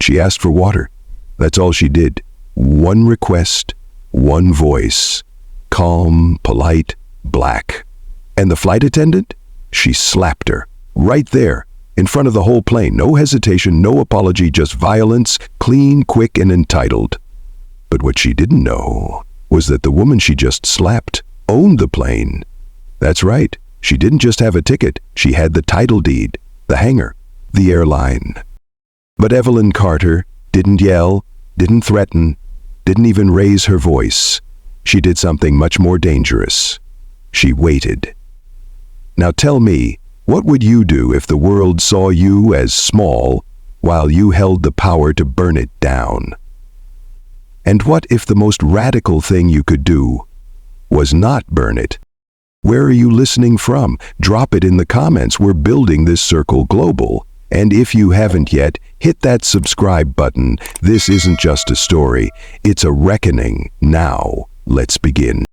She asked for water. That's all she did. One request, one voice. Calm, polite, black. And the flight attendant? She slapped her. Right there, in front of the whole plane. No hesitation, no apology, just violence, clean, quick, and entitled. But what she didn't know was that the woman she just slapped owned the plane. That's right, she didn't just have a ticket, she had the title deed, the hangar, the airline. But Evelyn Carter didn't yell, didn't threaten, didn't even raise her voice. She did something much more dangerous. She waited. Now tell me, what would you do if the world saw you as small while you held the power to burn it down? And what if the most radical thing you could do was not burn it? Where are you listening from? Drop it in the comments. We're building this circle global. And if you haven't yet, hit that subscribe button. This isn't just a story, it's a reckoning. Now, let's begin.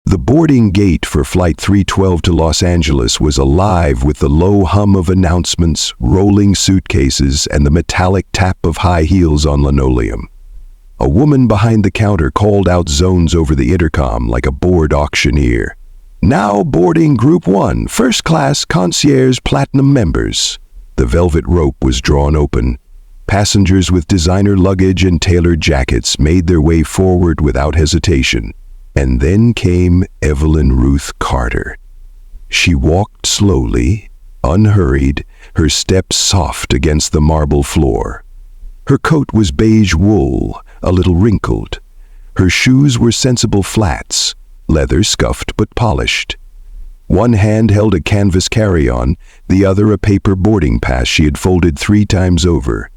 The boarding gate for Flight 312 to Los Angeles was alive with the low hum of announcements, rolling suitcases, and the metallic tap of high heels on linoleum. A woman behind the counter called out zones over the intercom like a bored auctioneer. Now boarding Group 1, First Class Concierge Platinum members. The velvet rope was drawn open. Passengers with designer luggage and tailored jackets made their way forward without hesitation. And then came Evelyn Ruth Carter. She walked slowly, unhurried, her steps soft against the marble floor. Her coat was beige wool, a little wrinkled. Her shoes were sensible flats, leather scuffed but polished. One hand held a canvas carry-on, the other a paper boarding pass she had folded 3 times over.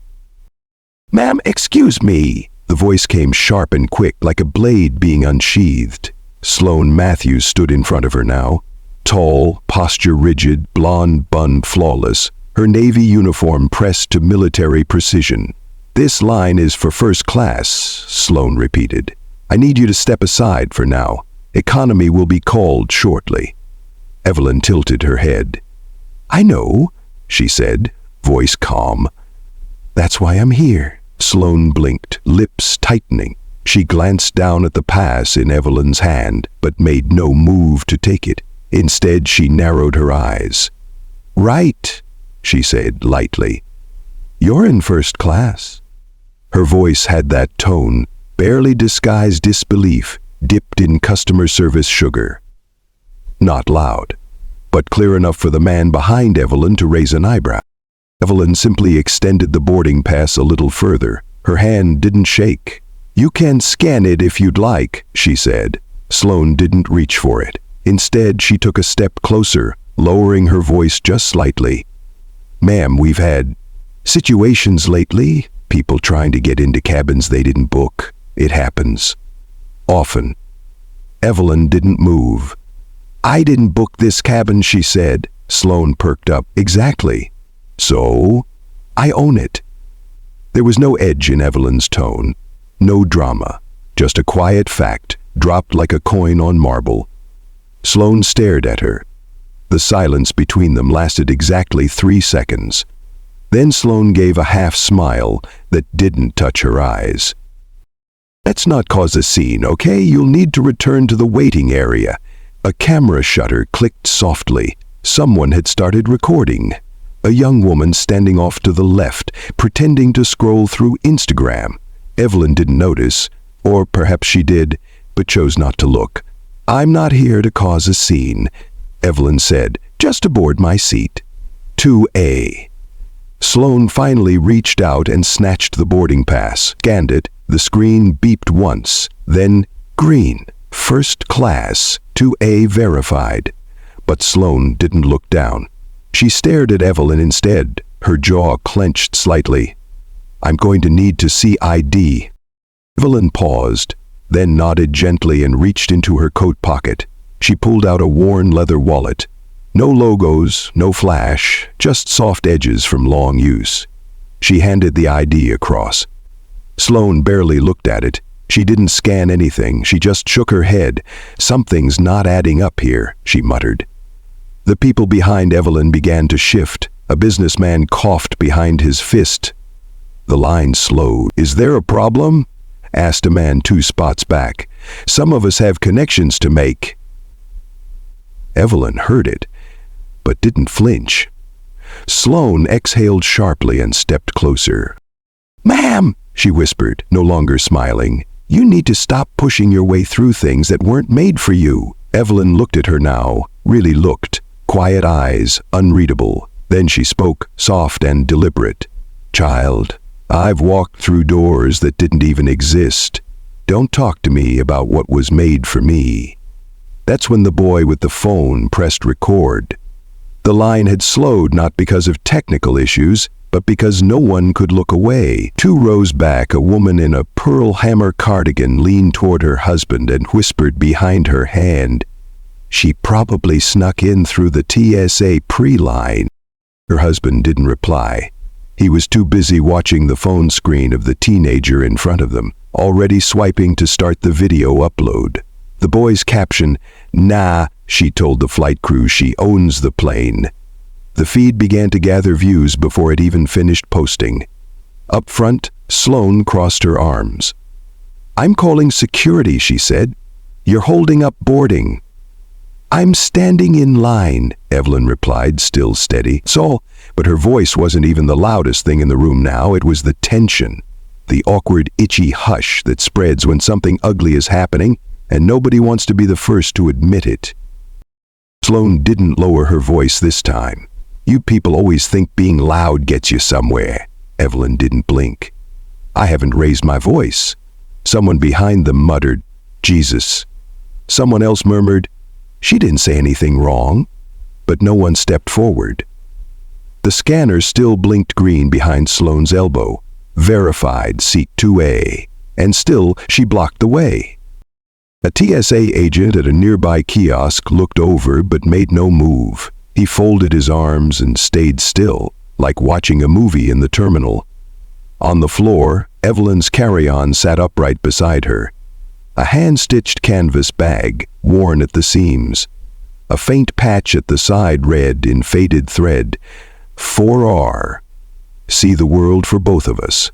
"Ma'am, excuse me." The voice came sharp and quick, like a blade being unsheathed. Sloane Matthews stood in front of her now. Tall, posture rigid, blonde bun flawless, her navy uniform pressed to military precision. "This line is for first class," Sloane repeated. "I need you to step aside for now. Economy will be called shortly." Evelyn tilted her head. "I know," she said, voice calm. "That's why I'm here." Sloane blinked, lips tightening. She glanced down at the pass in Evelyn's hand, but made no move to take it. Instead, she narrowed her eyes. "Right," she said lightly. "You're in first class." Her voice had that tone, barely disguised disbelief, dipped in customer service sugar. Not loud, but clear enough for the man behind Evelyn to raise an eyebrow. Evelyn simply extended the boarding pass a little further. Her hand didn't shake. "You can scan it if you'd like," she said. Sloane didn't reach for it. Instead, she took a step closer, lowering her voice just slightly. "Ma'am, we've had situations lately, people trying to get into cabins they didn't book. It happens. Often." Evelyn didn't move. "I didn't book this cabin," she said. Sloane perked up. "Exactly. So, I own it." There was no edge in Evelyn's tone, no drama, just a quiet fact, dropped like a coin on marble. Sloane stared at her. The silence between them lasted exactly 3 seconds. Then Sloane gave a half-smile that didn't touch her eyes. "Let's not cause a scene, okay? You'll need to return to the waiting area." A camera shutter clicked softly. Someone had started recording. A young woman standing off to the left, pretending to scroll through Instagram. Evelyn didn't notice, or perhaps she did, but chose not to look. "I'm not here to cause a scene," Evelyn said, "just to board my seat." 2A. Sloane finally reached out and snatched the boarding pass, scanned it. The screen beeped once, then green, first class, 2A verified. But Sloane didn't look down. She stared at Evelyn instead, her jaw clenched slightly. "I'm going to need to see ID." Evelyn paused, then nodded gently and reached into her coat pocket. She pulled out a worn leather wallet. No logos, no flash, just soft edges from long use. She handed the ID across. Sloane barely looked at it. She didn't scan anything, she just shook her head. "Something's not adding up here," she muttered. The people behind Evelyn began to shift. A businessman coughed behind his fist. The line slowed. "Is there a problem?" asked a man 2 spots back. "Some of us have connections to make." Evelyn heard it, but didn't flinch. Sloane exhaled sharply and stepped closer. "Ma'am," she whispered, no longer smiling, "you need to stop pushing your way through things that weren't made for you." Evelyn looked at her now, really looked, quiet eyes, unreadable. Then she spoke, soft and deliberate. "Child, I've walked through doors that didn't even exist. Don't talk to me about what was made for me." That's when the boy with the phone pressed record. The line had slowed not because of technical issues, but because no one could look away. 2 rows back, a woman in a pearl hammer cardigan leaned toward her husband and whispered behind her hand, "She probably snuck in through the TSA pre-line." Her husband didn't reply. He was too busy watching the phone screen of the teenager in front of them, already swiping to start the video upload. The boy's caption, "Nah," she told the flight crew, "she owns the plane." The feed began to gather views before it even finished posting. Up front, Sloane crossed her arms. "I'm calling security," she said. "You're holding up boarding." "I'm standing in line," Evelyn replied, still steady. "So," but her voice wasn't even the loudest thing in the room now. It was the tension, the awkward, itchy hush that spreads when something ugly is happening and nobody wants to be the first to admit it. Sloane didn't lower her voice this time. "You people always think being loud gets you somewhere." Evelyn didn't blink. "I haven't raised my voice." Someone behind them muttered, "Jesus." Someone else murmured, "She didn't say anything wrong." But no one stepped forward. The scanner still blinked green behind Sloane's elbow. Verified, seat 2A. And still, she blocked the way. A TSA agent at a nearby kiosk looked over but made no move. He folded his arms and stayed still, like watching a movie in the terminal. On the floor, Evelyn's carry-on sat upright beside her. A hand-stitched canvas bag, worn at the seams. A faint patch at the side read in faded thread, 4R. See the world for both of us.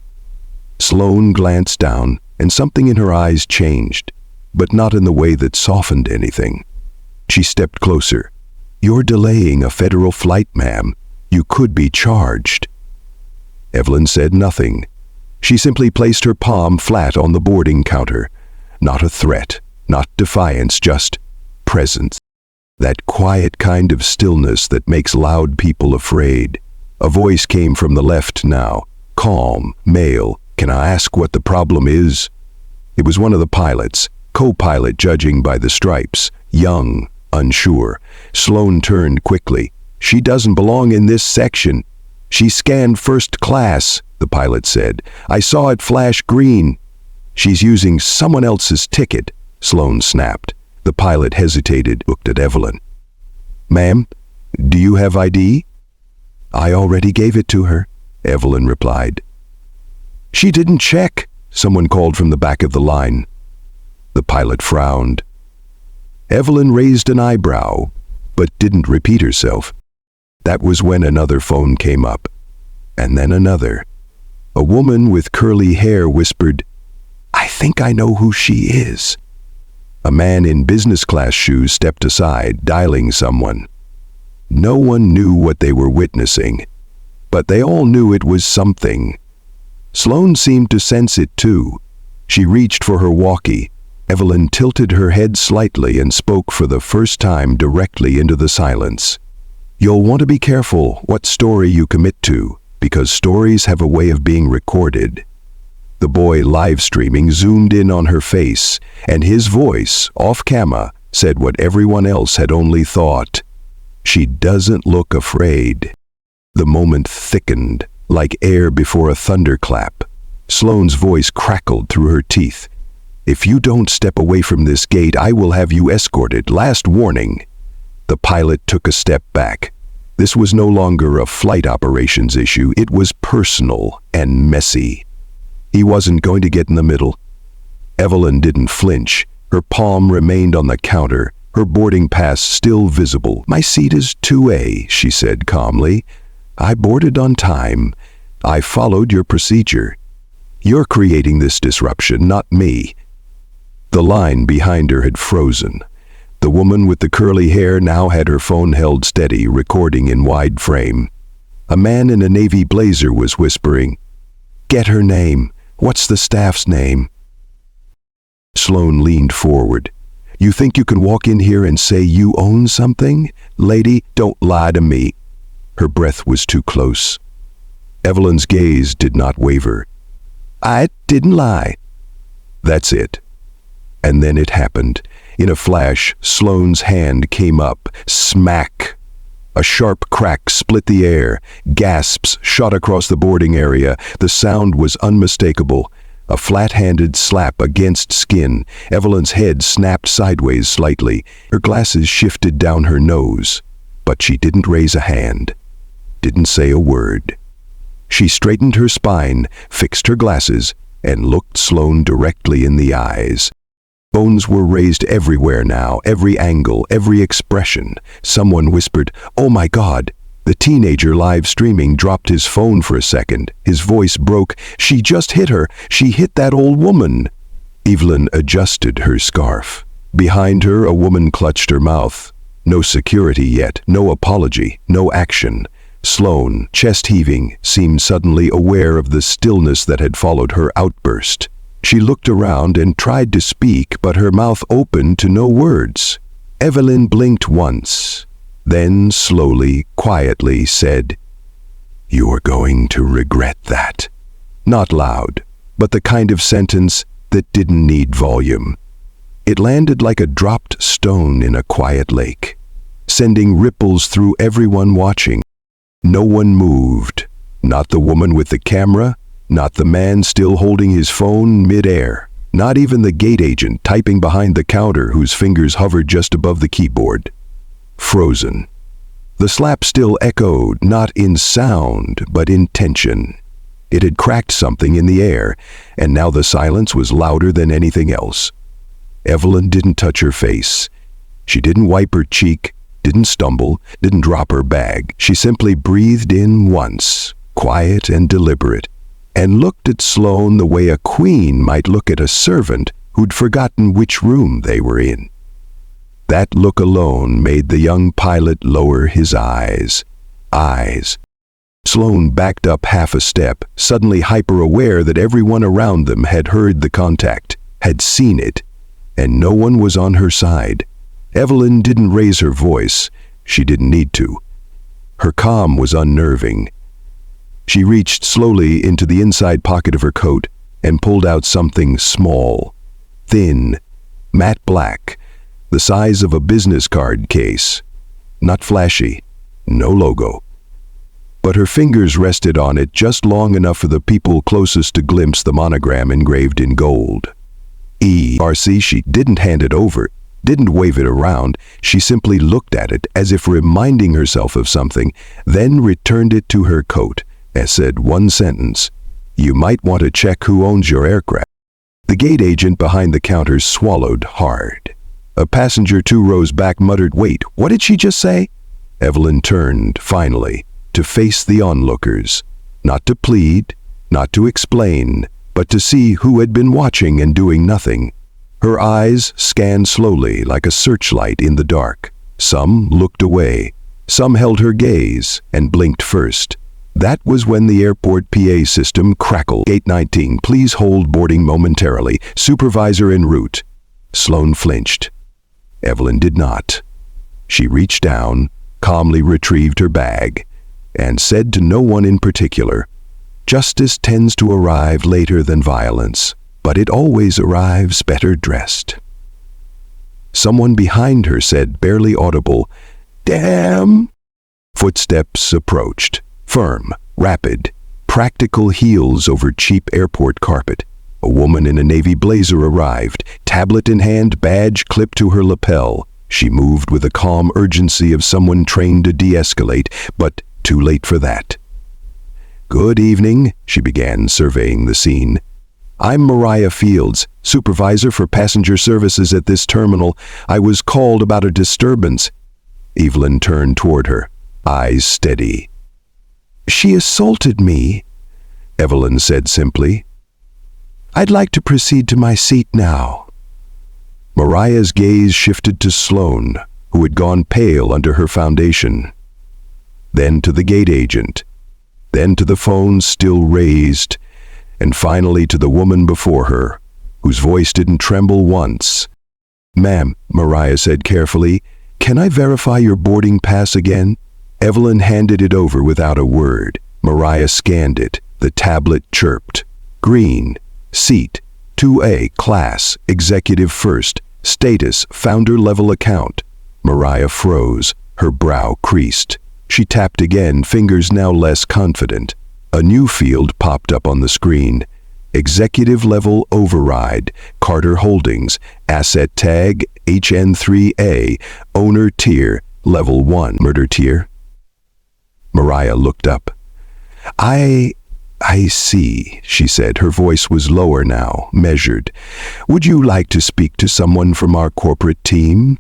Sloane glanced down, and something in her eyes changed, but not in the way that softened anything. She stepped closer. "You're delaying a federal flight, ma'am. You could be charged." Evelyn said nothing. She simply placed her palm flat on the boarding counter. Not a threat, not defiance, just presence. That quiet kind of stillness that makes loud people afraid. A voice came from the left now, calm, male. "Can I ask what the problem is?" It was one of the pilots, co-pilot judging by the stripes, young, unsure. Sloane turned quickly. "She doesn't belong in this section." "She scanned first class," the pilot said. "I saw it flash green." "She's using someone else's ticket," Sloane snapped. The pilot hesitated, looked at Evelyn. "Ma'am, do you have ID?" "I already gave it to her," Evelyn replied. "She didn't check," someone called from the back of the line. The pilot frowned. Evelyn raised an eyebrow, but didn't repeat herself. That was when another phone came up, and then another. A woman with curly hair whispered, "I think I know who she is." A man in business class shoes stepped aside, dialing someone. No one knew what they were witnessing, but they all knew it was something. Sloane seemed to sense it too. She reached for her walkie. Evelyn tilted her head slightly and spoke for the first time directly into the silence. "You'll want to be careful what story you commit to, because stories have a way of being recorded." The boy live streaming zoomed in on her face, and his voice, off camera, said what everyone else had only thought. "She doesn't look afraid." The moment thickened, like air before a thunderclap. Sloane's voice crackled through her teeth. "If you don't step away from this gate, I will have you escorted. Last warning." The pilot took a step back. This was no longer a flight operations issue. It was personal and messy. He wasn't going to get in the middle. Evelyn didn't flinch. Her palm remained on the counter, her boarding pass still visible. "My seat is 2A, she said calmly. "I boarded on time. I followed your procedure. You're creating this disruption, not me." The line behind her had frozen. The woman with the curly hair now had her phone held steady, recording in wide frame. A man in a navy blazer was whispering, "Get her name. What's the staff's name?" Sloane leaned forward. "You think you can walk in here and say you own something? Lady, don't lie to me." Her breath was too close. Evelyn's gaze did not waver. "I didn't lie." That's it. And then it happened. In a flash, Sloane's hand came up. Smack! A sharp crack split the air. Gasps shot across the boarding area. The sound was unmistakable. A flat-handed slap against skin. Evelyn's head snapped sideways slightly. Her glasses shifted down her nose. But she didn't raise a hand. Didn't say a word. She straightened her spine, fixed her glasses, and looked Sloane directly in the eyes. Phones were raised everywhere now, every angle, every expression. Someone whispered, "Oh my God!" The teenager live streaming dropped his phone for a second. His voice broke. "She just hit her. She hit that old woman." Evelyn adjusted her scarf. Behind her, a woman clutched her mouth. No security yet, no apology, no action. Sloane, chest heaving, seemed suddenly aware of the stillness that had followed her outburst. She looked around and tried to speak, but her mouth opened to no words. Evelyn blinked once, then slowly, quietly said, "You're going to regret that." Not loud, but the kind of sentence that didn't need volume. It landed like a dropped stone in a quiet lake, sending ripples through everyone watching. No one moved, not the woman with the camera, not the man still holding his phone mid-air, not even the gate agent typing behind the counter whose fingers hovered just above the keyboard. Frozen. The slap still echoed, not in sound, but in tension. It had cracked something in the air, and now the silence was louder than anything else. Evelyn didn't touch her face. She didn't wipe her cheek, didn't stumble, didn't drop her bag. She simply breathed in once, quiet and deliberate, and looked at Sloane the way a queen might look at a servant who'd forgotten which room they were in. That look alone made the young pilot lower his eyes. Sloane backed up half a step, suddenly hyper-aware that everyone around them had heard the contact, had seen it, and no one was on her side. Evelyn didn't raise her voice. She didn't need to. Her calm was unnerving. She reached slowly into the inside pocket of her coat and pulled out something small, thin, matte black, the size of a business card case. Not flashy, no logo. But her fingers rested on it just long enough for the people closest to glimpse the monogram engraved in gold. ERC. She didn't hand it over, didn't wave it around. She simply looked at it as if reminding herself of something, then returned it to her coat and said one sentence, "You might want to check who owns your aircraft." The gate agent behind the counter swallowed hard. A passenger 2 rows back muttered, "Wait, what did she just say?" Evelyn turned, finally, to face the onlookers, not to plead, not to explain, but to see who had been watching and doing nothing. Her eyes scanned slowly like a searchlight in the dark. Some looked away. Some held her gaze and blinked first. That was when the airport PA system crackled. "Gate 19, please hold boarding momentarily. Supervisor en route." Sloane flinched. Evelyn did not. She reached down, calmly retrieved her bag, and said to no one in particular, "Justice tends to arrive later than violence, but it always arrives better dressed." Someone behind her said, barely audible, "Damn!" Footsteps approached, firm, rapid, practical heels over cheap airport carpet. A woman in a navy blazer arrived, tablet in hand, badge clipped to her lapel. She moved with the calm urgency of someone trained to de-escalate, but too late for that. "Good evening," she began, surveying the scene. "I'm Mariah Fields, supervisor for passenger services at this terminal. I was called about a disturbance." Evelyn turned toward her, eyes steady. "She assaulted me," Evelyn said simply. "I'd like to proceed to my seat now." Mariah's gaze shifted to Sloane, who had gone pale under her foundation. Then to the gate agent. Then to the phone still raised, and finally to the woman before her, whose voice didn't tremble once. "Ma'am," Mariah said carefully, "can I verify your boarding pass again?" Evelyn handed it over without a word. Mariah scanned it. The tablet chirped. "Green. Seat. 2A. Class. Executive first. Status. Founder-level account." Mariah froze. Her brow creased. She tapped again, fingers now less confident. A new field popped up on the screen. Executive level override, Carter Holdings, asset tag, HN3A, owner tier, level 1, murder tier. Mariah looked up. I see, she said. Her voice was lower now, measured. "Would you like to speak to someone from our corporate team?"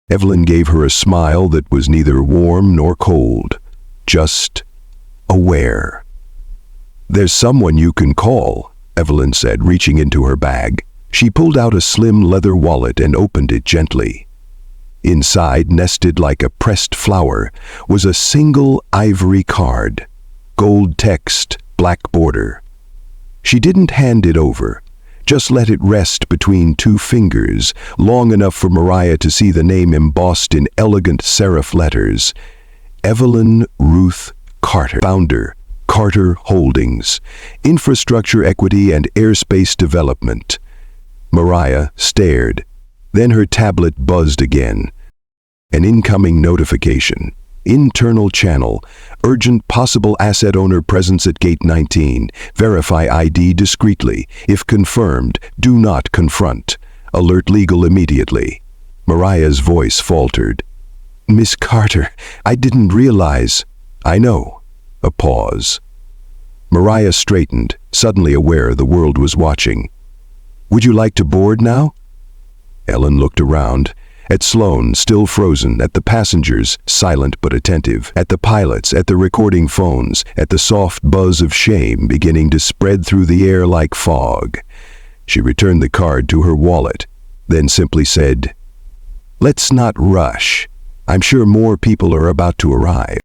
Evelyn gave her a smile that was neither warm nor cold, just aware. "There's someone you can call," Evelyn said, reaching into her bag. She pulled out a slim leather wallet and opened it gently. Inside, nested like a pressed flower, was a single ivory card. Gold text, black border. She didn't hand it over, just let it rest between two fingers, long enough for Mariah to see the name embossed in elegant serif letters. Evelyn Ruth Carter, founder, Carter Holdings, infrastructure equity and airspace development. Mariah stared. Then her tablet buzzed again. An incoming notification. Internal channel. Urgent possible asset owner presence at gate 19. Verify ID discreetly. If confirmed, do not confront. Alert legal immediately. Mariah's voice faltered. "Miss Carter, I didn't realize." "I know." A pause. Mariah straightened, suddenly aware the world was watching. "Would you like to board now?" Ellen looked around. At Sloane, still frozen, at the passengers, silent but attentive, at the pilots, at the recording phones, at the soft buzz of shame beginning to spread through the air like fog. She returned the card to her wallet, then simply said, "Let's not rush. I'm sure more people are about to arrive."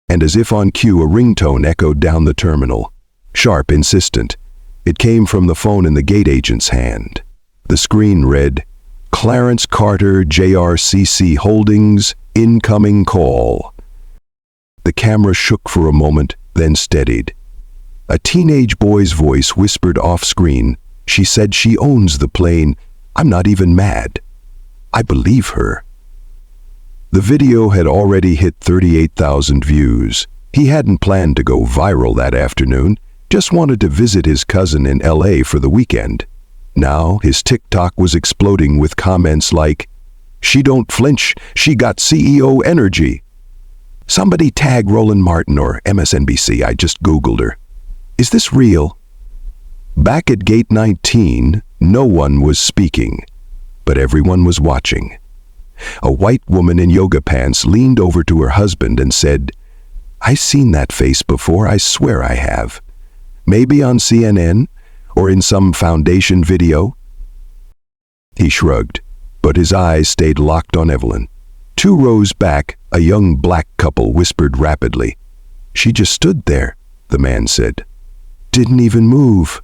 And as if on cue, a ringtone echoed down the terminal. Sharp, insistent. It came from the phone in the gate agent's hand. The screen read, "Clarence Carter, JRCC Holdings, incoming call." The camera shook for a moment, then steadied. A teenage boy's voice whispered off-screen, "She said she owns the plane. I'm not even mad." I believe her. The video had already hit 38,000 views. He hadn't planned to go viral that afternoon, just wanted to visit his cousin in LA for the weekend. Now his TikTok was exploding with comments like, "She don't flinch, she got CEO energy." "Somebody tag Roland Martin or MSNBC, I just Googled her." "Is this real?" Back at gate 19, no one was speaking, but everyone was watching. A white woman in yoga pants leaned over to her husband and said, "I've seen that face before, I swear I have. Maybe on CNN? Or in some foundation video?" He shrugged, but his eyes stayed locked on Evelyn. 2 rows back, a young black couple whispered rapidly. "She just stood there," the man said. "Didn't even move."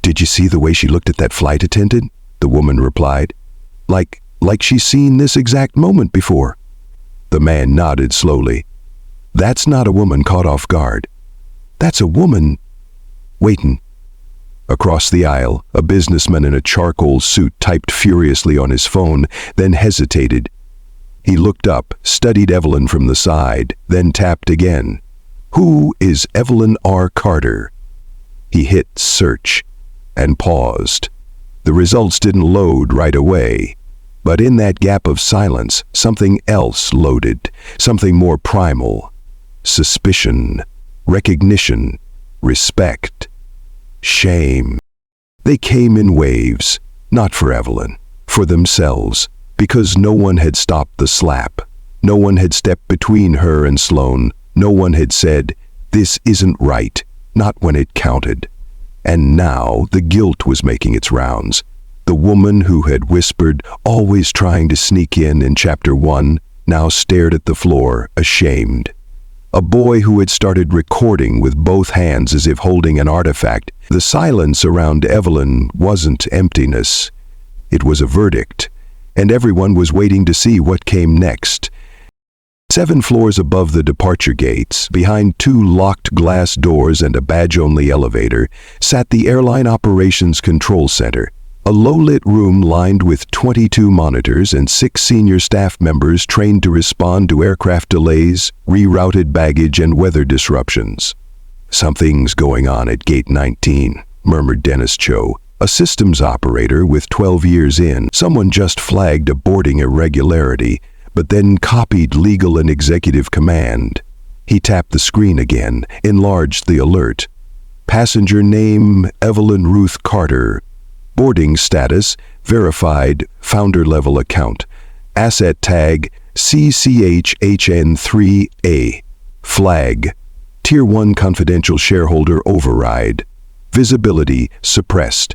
"Did you see the way she looked at that flight attendant?" the woman replied. Like she's seen this exact moment before." The man nodded slowly. "That's not a woman caught off guard. That's a woman waiting." Across the aisle, a businessman in a charcoal suit typed furiously on his phone, then hesitated. He looked up, studied Evelyn from the side, then tapped again. "Who is Evelyn R. Carter?" He hit search and paused. The results didn't load right away, but in that gap of silence, something else loaded, something more primal. Suspicion, recognition, respect. Shame. They came in waves, not for Evelyn, for themselves, because no one had stopped the slap. No one had stepped between her and Sloane. No one had said, "This isn't right." not when it counted. And now the guilt was making its rounds. The woman who had whispered, always trying to sneak in Chapter 1, now stared at the floor, ashamed. A boy who had started recording with both hands as if holding an artifact. The silence around Evelyn wasn't emptiness. It was a verdict, and everyone was waiting to see what came next. 7 floors above the departure gates, behind 2 locked glass doors and a badge-only elevator, sat the Airline Operations Control Center, a low-lit room lined with 22 monitors and 6 senior staff members trained to respond to aircraft delays, rerouted baggage, and weather disruptions. "Something's going on at Gate 19, murmured Dennis Cho, a systems operator with 12 years in. Someone just flagged a boarding irregularity, but then copied legal and executive command. He tapped the screen again, enlarged the alert. Passenger name, Evelyn Ruth Carter. Boarding status, verified, founder-level account. Asset tag, CCHHN3A. Flag, Tier 1 confidential shareholder override. Visibility, suppressed.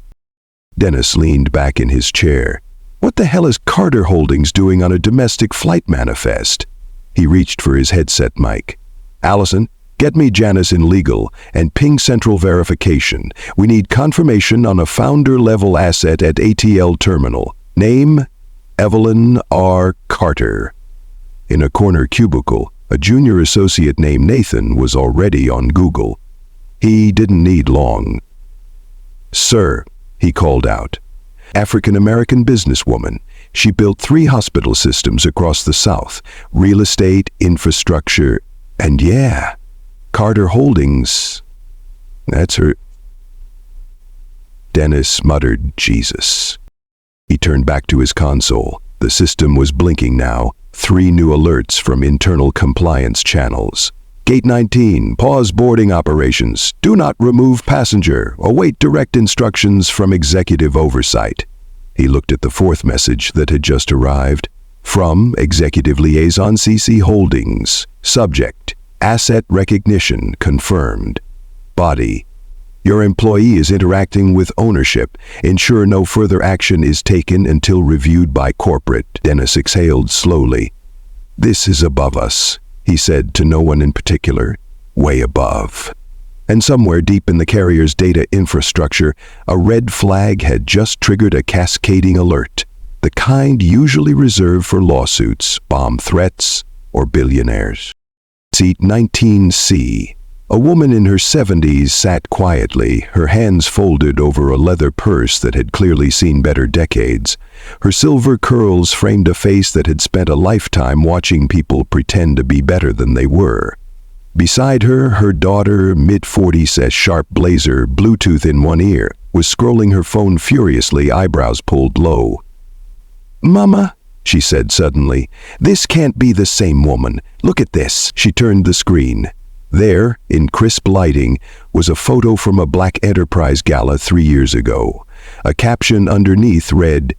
Dennis leaned back in his chair. What the hell is Carter Holdings doing on a domestic flight manifest? He reached for his headset mic. Allison, get me Janice in legal and ping central verification. We need confirmation on a founder-level asset at ATL terminal. Name, Evelyn R. Carter. In a corner cubicle, a junior associate named Nathan was already on Google. He didn't need long. Sir, he called out. African-American businesswoman. She built 3 hospital systems across the South. Real estate, infrastructure, and yeah, Carter Holdings. That's her. Dennis muttered, Jesus. He turned back to his console. The system was blinking now. 3 new alerts from internal compliance channels. Gate 19, pause boarding operations. Do not remove passenger. Await direct instructions from executive oversight. He looked at the 4th message that had just arrived. From Executive Liaison CC Holdings. Subject, asset recognition confirmed. Body, your employee is interacting with ownership. Ensure no further action is taken until reviewed by corporate. Dennis exhaled slowly. This is above us, he said to no one in particular. Way above. And somewhere deep in the carrier's data infrastructure, a red flag had just triggered a cascading alert, the kind usually reserved for lawsuits, bomb threats, or billionaires. Seat 19C. A woman in her 70s sat quietly, her hands folded over a leather purse that had clearly seen better decades. Her silver curls framed a face that had spent a lifetime watching people pretend to be better than they were. Beside her, her daughter, mid-40s, a sharp blazer, Bluetooth in one ear, was scrolling her phone furiously, eyebrows pulled low. "Mama," she said suddenly, "this can't be the same woman. Look at this." She turned the screen. There, in crisp lighting, was a photo from a Black Enterprise gala 3 years ago. A caption underneath read,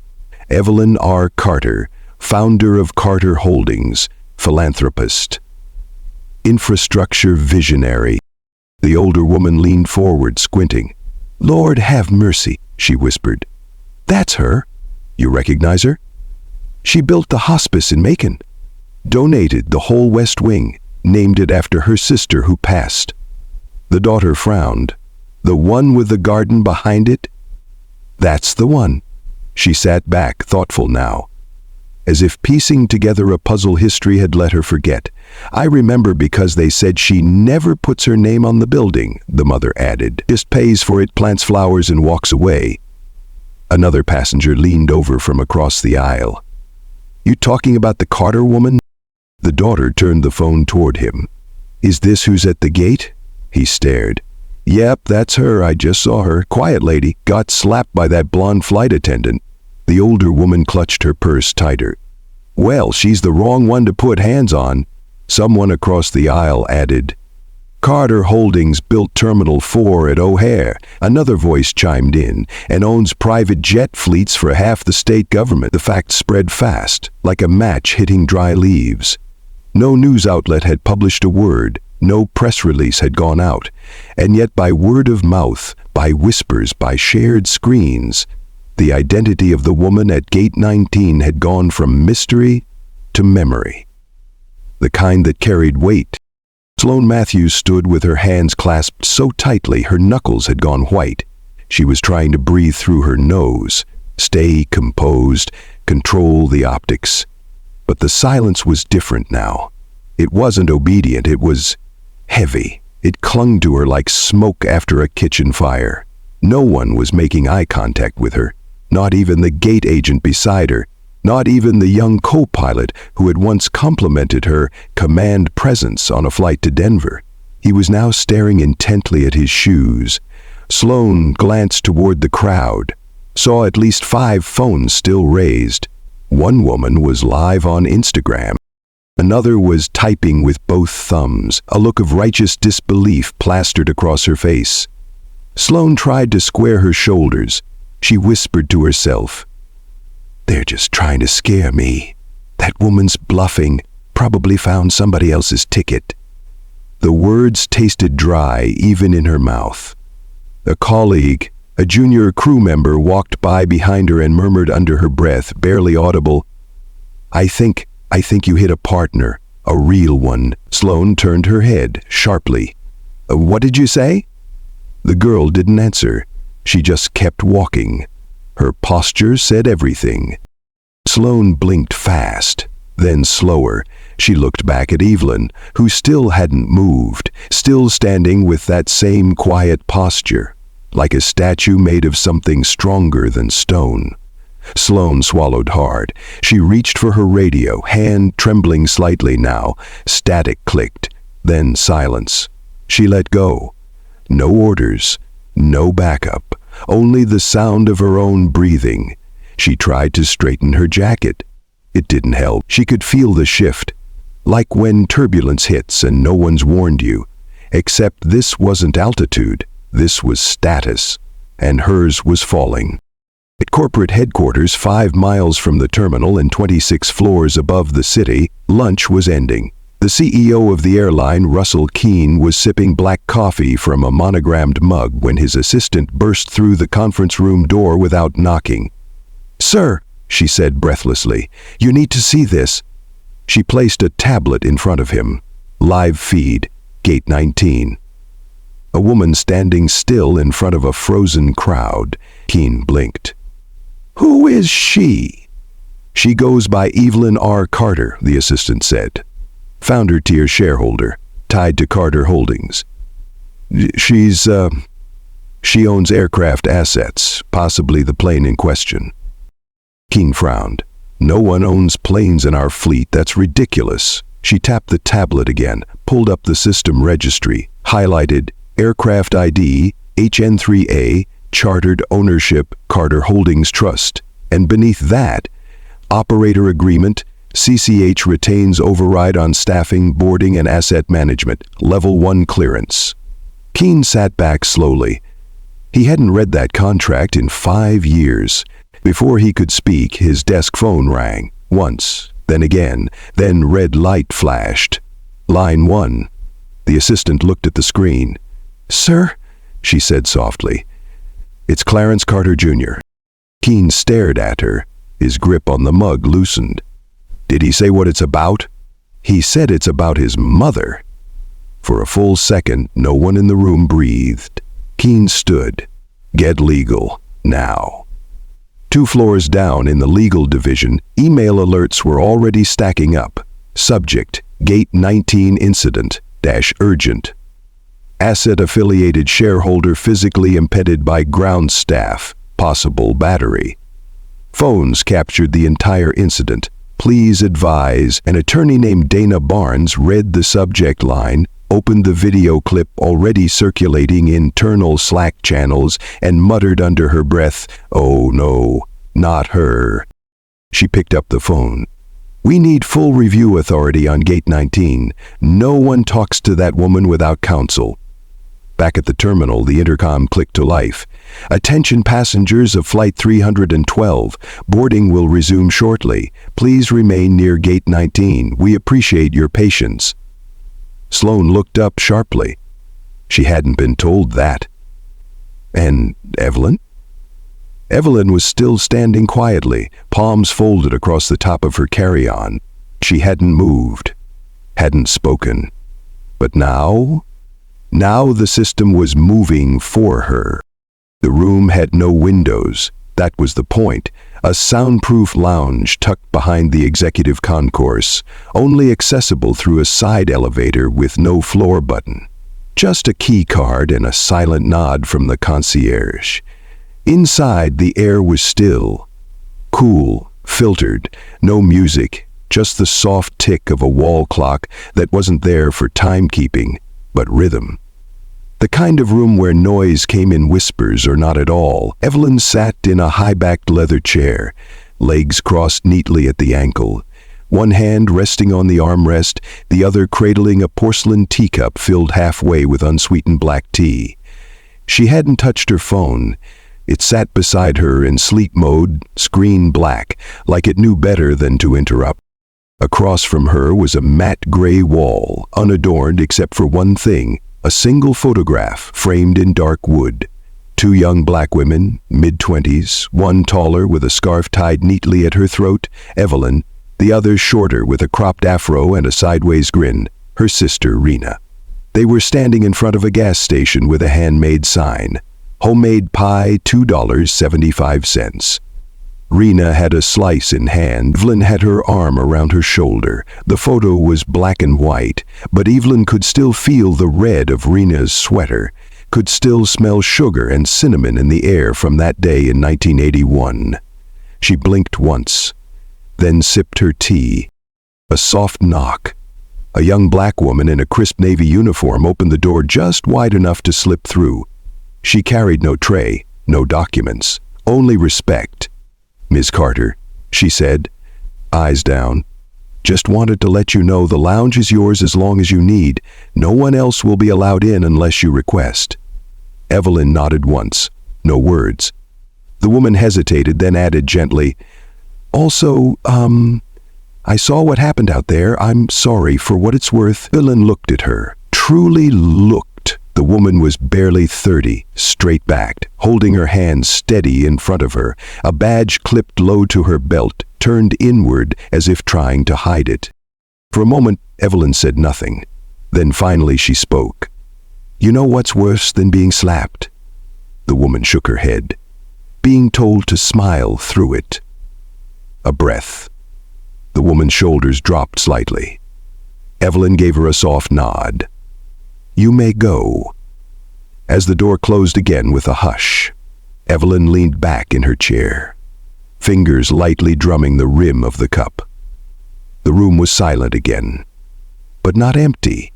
Evelyn R. Carter, founder of Carter Holdings, philanthropist. Infrastructure visionary. The older woman leaned forward, squinting. "Lord have mercy," she whispered. "That's her. You recognize her? She built the hospice in Macon. Donated the whole West Wing. Named it after her sister who passed." The daughter frowned. "The one with the garden behind it?" "That's the one." She sat back, thoughtful now. As if piecing together a puzzle history had let her forget. "I remember because they said she never puts her name on the building," the mother added. "Just pays for it, plants flowers, and walks away." Another passenger leaned over from across the aisle. "You talking about the Carter woman?" The daughter turned the phone toward him. "Is this who's at the gate?" He stared. "Yep, that's her. I just saw her. Quiet lady. Got slapped by that blonde flight attendant." The older woman clutched her purse tighter. "Well, she's the wrong one to put hands on." Someone across the aisle added, "Carter Holdings built Terminal 4 at O'Hare." Another voice chimed in, "and owns private jet fleets for half the state government." The fact spread fast, like a match hitting dry leaves. No news outlet had published a word, No press release had gone out, and yet by word of mouth, by whispers, by shared screens, the identity of the woman at Gate 19 had gone from mystery to memory. The kind that carried weight. Sloane Matthews stood with her hands clasped so tightly her knuckles had gone white. She was trying to breathe through her nose, stay composed, control the optics. But the silence was different now. It wasn't obedient, it was heavy. It clung to her like smoke after a kitchen fire. No one was making eye contact with her, not even the gate agent beside her, not even the young co-pilot who had once complimented her command presence on a flight to Denver. He was now staring intently at his shoes. Sloane glanced toward the crowd, saw at least 5 phones still raised. One woman was live on Instagram. Another was typing with both thumbs, a look of righteous disbelief plastered across her face. Sloane tried to square her shoulders. She whispered to herself, "They're just trying to scare me. That woman's bluffing, probably found somebody else's ticket." The words tasted dry even in her mouth. A colleague, a junior crew member, walked by behind her and murmured under her breath, barely audible, I think you hit a partner, a real one." Sloane turned her head sharply. "What did you say?" The girl didn't answer. She just kept walking. Her posture said everything. Sloane blinked fast, then slower. She looked back at Evelyn, who still hadn't moved, still standing with that same quiet posture, like a statue made of something stronger than stone. Sloane swallowed hard. She reached for her radio, hand trembling slightly now. Static clicked, then silence. She let go. No orders, no backup, only the sound of her own breathing. She tried to straighten her jacket. It didn't help. She could feel the shift, like when turbulence hits and no one's warned you. Except this wasn't altitude, this was status, and hers was falling. At corporate headquarters 5 miles from the terminal and 26 floors above the city, lunch was ending. The CEO of the airline, Russell Keene, was sipping black coffee from a monogrammed mug when his assistant burst through the conference room door without knocking. "Sir," she said breathlessly, "you need to see this." She placed a tablet in front of him. Live feed, Gate 19. A woman standing still in front of a frozen crowd. Keene blinked. "Who is she?" "She goes by Evelyn R. Carter," the assistant said. "Founder-tier shareholder, tied to Carter Holdings. She owns aircraft assets, possibly the plane in question." Keene frowned. "No one owns planes in our fleet, that's ridiculous." She tapped the tablet again, pulled up the system registry, highlighted Aircraft ID, HN3A, Chartered Ownership, Carter Holdings Trust, and beneath that, Operator Agreement, CCH retains override on staffing, boarding, and asset management, Level 1 clearance. Keene sat back slowly. He hadn't read that contract in 5 years. Before he could speak, his desk phone rang, once, then again, then red light flashed. Line 1. The assistant looked at the screen. "Sir?" she said softly. "It's Clarence Carter, Jr." Keene stared at her. His grip on the mug loosened. "Did he say what it's about?" "He said it's about his mother." For a full second, no one in the room breathed. Keene stood. "Get legal, now." 2 floors down in the legal division, email alerts were already stacking up. Subject, Gate 19 incident, -urgent. Asset-affiliated shareholder physically impeded by ground staff, possible battery. Phones captured the entire incident. "Please advise." An attorney named Dana Barnes read the subject line, opened the video clip already circulating in internal Slack channels, and muttered under her breath, "Oh no, not her." She picked up the phone. "We need full review authority on Gate 19. No one talks to that woman without counsel." Back at the terminal, the intercom clicked to life. "Attention passengers of Flight 312. Boarding will resume shortly. Please remain near Gate 19. We appreciate your patience." Sloane looked up sharply. She hadn't been told that. And Evelyn? Evelyn was still standing quietly, palms folded across the top of her carry-on. She hadn't moved, hadn't spoken. But now the system was moving for her. The room had no windows. That was the point. A soundproof lounge tucked behind the executive concourse, only accessible through a side elevator with no floor button. Just a key card and a silent nod from the concierge. Inside, the air was still, cool, filtered, no music, just the soft tick of a wall clock that wasn't there for timekeeping, but rhythm. The kind of room where noise came in whispers or not at all. Evelyn sat in a high-backed leather chair, legs crossed neatly at the ankle, one hand resting on the armrest, the other cradling a porcelain teacup filled halfway with unsweetened black tea. She hadn't touched her phone. It sat beside her in sleep mode, screen black, like it knew better than to interrupt. Across from her was a matte gray wall, unadorned except for one thing, a single photograph framed in dark wood. Two young black women, mid-20s, one taller with a scarf tied neatly at her throat, Evelyn, the other shorter with a cropped afro and a sideways grin, her sister Rena. They were standing in front of a gas station with a handmade sign, "Homemade pie, $2.75. Rena had a slice in hand. Evelyn had her arm around her shoulder. The photo was black and white, but Evelyn could still feel the red of Rena's sweater, could still smell sugar and cinnamon in the air from that day in 1981. She blinked once, then sipped her tea. A soft knock. A young black woman in a crisp navy uniform opened the door just wide enough to slip through. She carried no tray, no documents, only respect. "Ms. Carter," she said, eyes down. "Just wanted to let you know the lounge is yours as long as you need. No one else will be allowed in unless you request." Evelyn nodded once. No words. The woman hesitated, then added gently, "Also, I saw what happened out there. I'm sorry for what it's worth." Evelyn looked at her. Truly looked. The woman was barely 30, straight-backed, holding her hands steady in front of her, a badge clipped low to her belt, turned inward as if trying to hide it. For a moment, Evelyn said nothing. Then finally she spoke. "You know what's worse than being slapped?" The woman shook her head. "Being told to smile through it." A breath. The woman's shoulders dropped slightly. Evelyn gave her a soft nod. "You may go." As the door closed again with a hush, Evelyn leaned back in her chair, fingers lightly drumming the rim of the cup. The room was silent again, but not empty.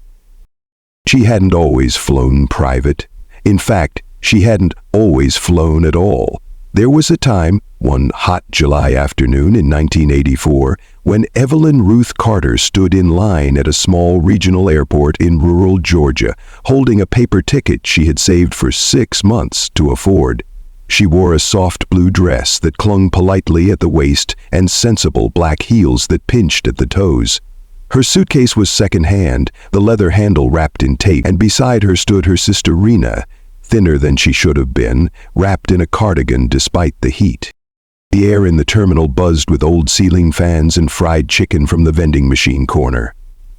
She hadn't always flown private. In fact, she hadn't always flown at all. There was a time, one hot July afternoon in 1984, when Evelyn Ruth Carter stood in line at a small regional airport in rural Georgia, holding a paper ticket she had saved for 6 months to afford. She wore a soft blue dress that clung politely at the waist and sensible black heels that pinched at the toes. Her suitcase was second-hand, the leather handle wrapped in tape, and beside her stood her sister Rena, thinner than she should have been, wrapped in a cardigan despite the heat. The air in the terminal buzzed with old ceiling fans and fried chicken from the vending machine corner.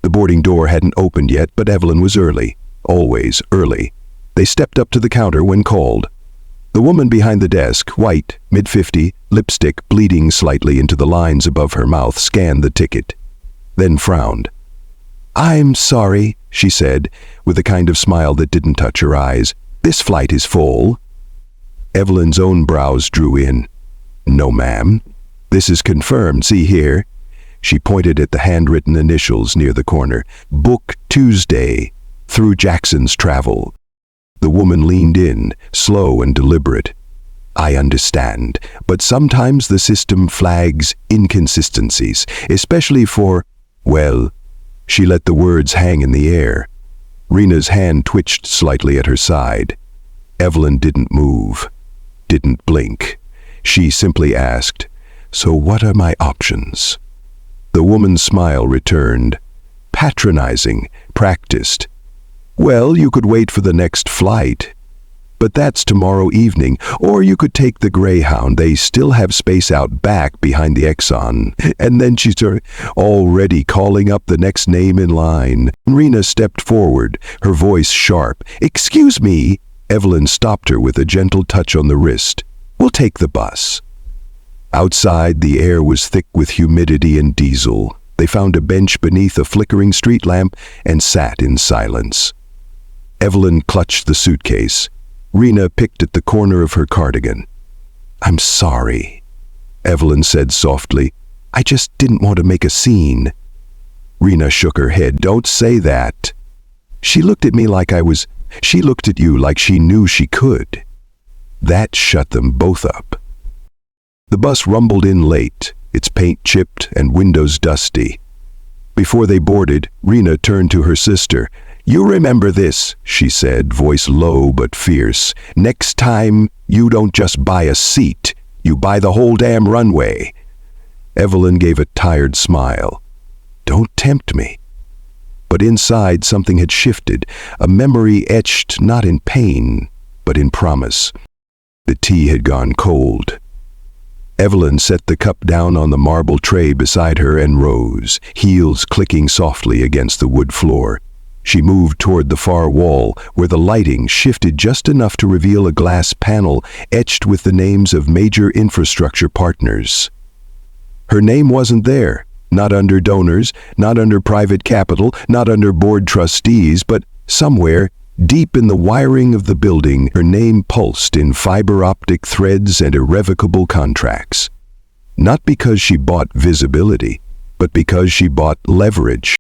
The boarding door hadn't opened yet, but Evelyn was early, always early. They stepped up to the counter when called. The woman behind the desk, white, mid-50, lipstick bleeding slightly into the lines above her mouth, scanned the ticket, then frowned. "I'm sorry," she said, with a kind of smile that didn't touch her eyes. "This flight is full." Evelyn's own brows drew in. "No, ma'am. This is confirmed. See here." She pointed at the handwritten initials near the corner. "Book Tuesday, through Jackson's Travel." The woman leaned in, slow and deliberate. "I understand, but sometimes the system flags inconsistencies, especially for, well," she let the words hang in the air. Rena's hand twitched slightly at her side. Evelyn didn't move, didn't blink. She simply asked, "So what are my options?" The woman's smile returned. patronizing, practiced. Well, you could wait for the next flight. But that's tomorrow evening, or you could take the Greyhound. They still have space out back behind the Exxon. And then she's already calling up the next name in line. Rena stepped forward, her voice sharp. "Excuse me." Evelyn stopped her with a gentle touch on the wrist. "We'll take the bus." Outside, the air was thick with humidity and diesel. They found a bench beneath a flickering street lamp and sat in silence. Evelyn clutched the suitcase. Rena picked at the corner of her cardigan. "I'm sorry," Evelyn said softly. "I just didn't want to make a scene." Rena shook her head. "Don't say that." She looked at me like she looked at you like she knew she could. That shut them both up. The bus rumbled in late, its paint chipped and windows dusty. Before they boarded, Rena turned to her sister. "You remember this," she said, voice low but fierce. "Next time, you don't just buy a seat, you buy the whole damn runway." Evelyn gave a tired smile. "Don't tempt me." But inside something had shifted, a memory etched not in pain, but in promise. The tea had gone cold. Evelyn set the cup down on the marble tray beside her and rose, heels clicking softly against the wood floor. She moved toward the far wall, where the lighting shifted just enough to reveal a glass panel etched with the names of major infrastructure partners. Her name wasn't there, not under donors, not under private capital, not under board trustees, but somewhere, deep in the wiring of the building, her name pulsed in fiber optic threads and irrevocable contracts. Not because she bought visibility, but because she bought leverage.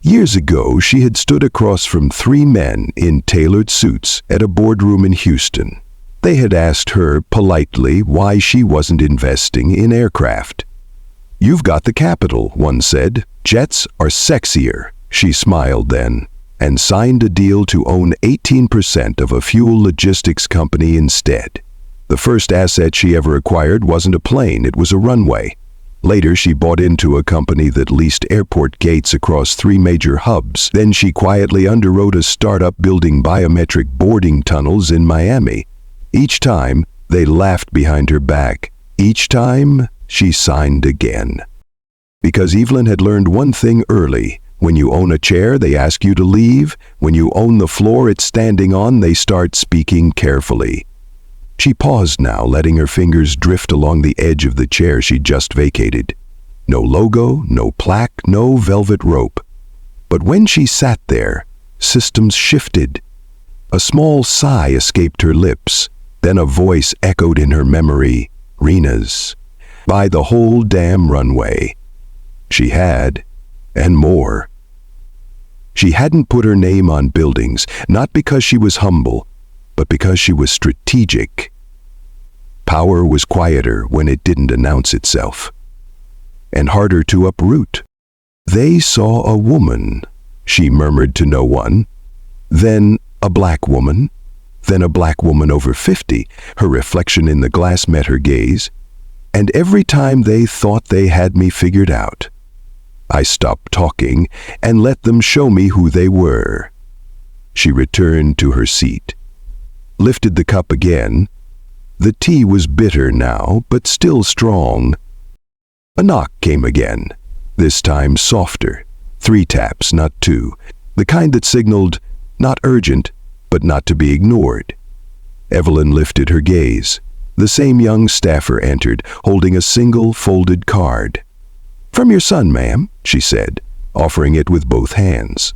Years ago, she had stood across from 3 men in tailored suits at a boardroom in Houston. They had asked her politely why she wasn't investing in aircraft. "You've got the capital," one said. "Jets are sexier." She smiled then, and signed a deal to own 18% of a fuel logistics company instead. The first asset she ever acquired wasn't a plane, it was a runway. Later, she bought into a company that leased airport gates across 3 major hubs. Then she quietly underwrote a startup building biometric boarding tunnels in Miami. Each time, they laughed behind her back. Each time, she signed again. Because Evelyn had learned one thing early. When you own a chair, they ask you to leave. When you own the floor it's standing on, they start speaking carefully. She paused now, letting her fingers drift along the edge of the chair she'd just vacated. No logo, no plaque, no velvet rope. But when she sat there, systems shifted. A small sigh escaped her lips. Then a voice echoed in her memory, Rena's. Buy the whole damn runway. She had, and more. She hadn't put her name on buildings, not because she was humble, but because she was strategic. Power was quieter when it didn't announce itself, and harder to uproot. They saw a woman, she murmured to no one. Then a black woman, then a black woman over 50. Her reflection in the glass met her gaze, and every time they thought they had me figured out, I stopped talking and let them show me who they were. She returned to her seat, lifted the cup again. The tea was bitter now, but still strong. A knock came again, this time softer. 3 taps, not 2. The kind that signaled, not urgent, but not to be ignored. Evelyn lifted her gaze. The same young staffer entered, holding a single folded card. "From your son, ma'am," she said, offering it with both hands.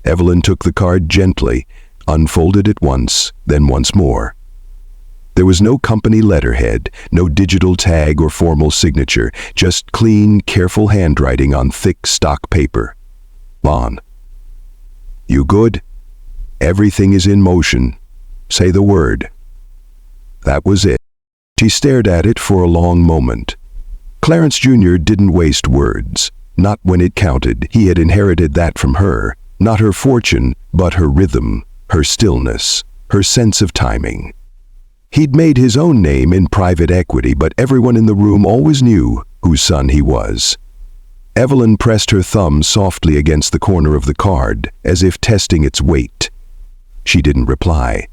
Evelyn took the card gently, unfolded it once, then once more. There was no company letterhead, no digital tag or formal signature, just clean, careful handwriting on thick stock paper. "Lon. You good? Everything is in motion. Say the word." That was it. She stared at it for a long moment. Clarence Jr. didn't waste words, not when it counted. He had inherited that from her, not her fortune, but her rhythm, her stillness, her sense of timing. He'd made his own name in private equity, but everyone in the room always knew whose son he was. Evelyn pressed her thumb softly against the corner of the card, as if testing its weight. She didn't reply.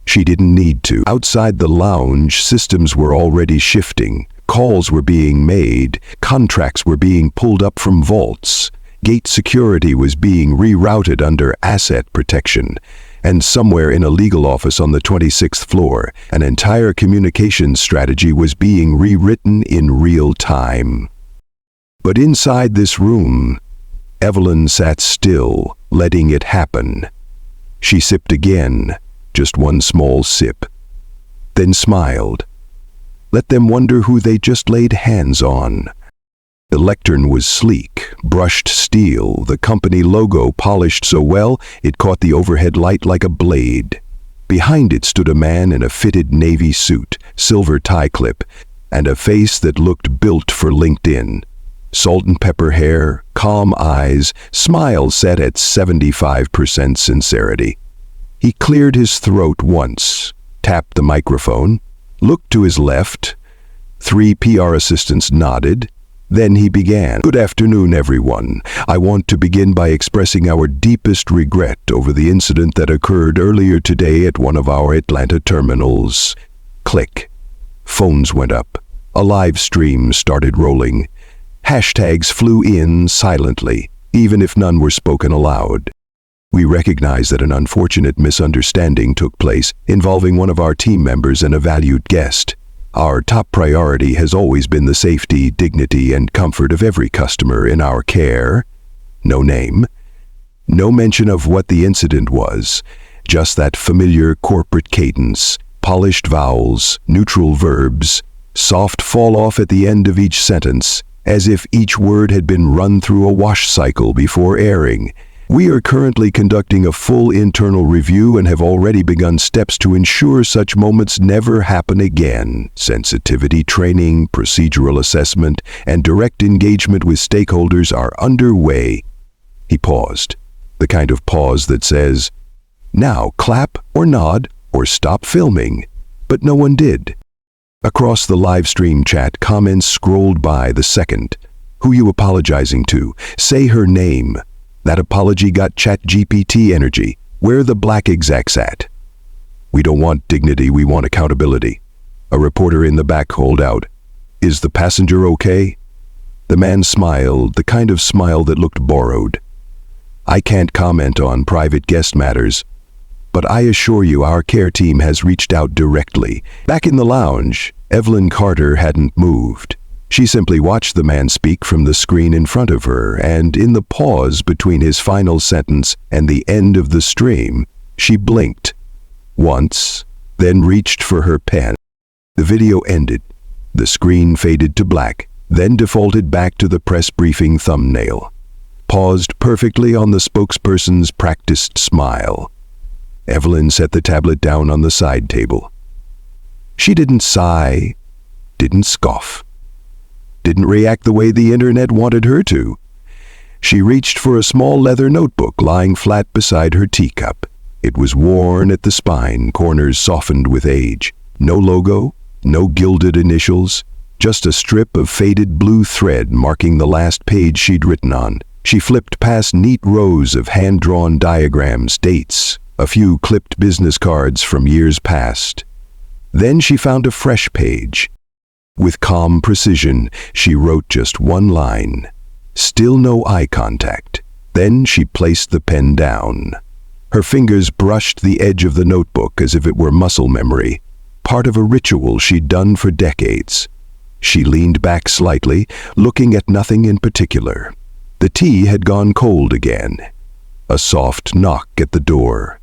She didn't need to. Outside the lounge, systems were already shifting. Calls were being made. Contracts were being pulled up from vaults. Gate security was being rerouted under asset protection. And somewhere in a legal office on the 26th floor, an entire communications strategy was being rewritten in real time. But inside this room, Evelyn sat still, letting it happen. She sipped again, just one small sip, then smiled. Let them wonder who they just laid hands on. The lectern was sleek, brushed steel, the company logo polished so well it caught the overhead light like a blade. Behind it stood a man in a fitted navy suit, silver tie clip, and a face that looked built for LinkedIn. Salt and pepper hair, calm eyes, smile set at 75% sincerity. He cleared his throat once, tapped the microphone, looked to his left. 3 PR assistants nodded. Then he began. Good afternoon, everyone. I want to begin by expressing our deepest regret over the incident that occurred earlier today at one of our Atlanta terminals. Click. Phones went up. A live stream started rolling. Hashtags flew in silently, even if none were spoken aloud. We recognize that an unfortunate misunderstanding took place involving one of our team members and a valued guest. Our top priority has always been the safety, dignity, and comfort of every customer in our care. No name. No mention of what the incident was. Just that familiar corporate cadence, polished vowels, neutral verbs, soft fall-off at the end of each sentence, as if each word had been run through a wash cycle before airing. We are currently conducting a full internal review and have already begun steps to ensure such moments never happen again. Sensitivity training, procedural assessment, and direct engagement with stakeholders are underway. He paused, the kind of pause that says, "Now clap or nod or stop filming," but no one did. Across the live stream chat, comments scrolled by the second. Who you apologizing to? Say her name. That apology got ChatGPT energy. Where the black execs at? We don't want dignity, we want accountability. A reporter in the back called out, "Is the passenger okay?" The man smiled, the kind of smile that looked borrowed. "I can't comment on private guest matters, but I assure you our care team has reached out directly." Back in the lounge, Evelyn Carter hadn't moved. She simply watched the man speak from the screen in front of her, and in the pause between his final sentence and the end of the stream, she blinked once, then reached for her pen. The video ended. The screen faded to black, then defaulted back to the press briefing thumbnail. Paused perfectly on the spokesperson's practiced smile. Evelyn set the tablet down on the side table. She didn't sigh, didn't scoff, didn't react the way the internet wanted her to. She reached for a small leather notebook lying flat beside her teacup. It was worn at the spine, corners softened with age. No logo, no gilded initials, just a strip of faded blue thread marking the last page she'd written on. She flipped past neat rows of hand-drawn diagrams, dates, a few clipped business cards from years past. Then she found a fresh page. With calm precision, she wrote just one line. Still no eye contact. Then she placed the pen down. Her fingers brushed the edge of the notebook as if it were muscle memory, part of a ritual she'd done for decades. She leaned back slightly, looking at nothing in particular. The tea had gone cold again. A soft knock at the door.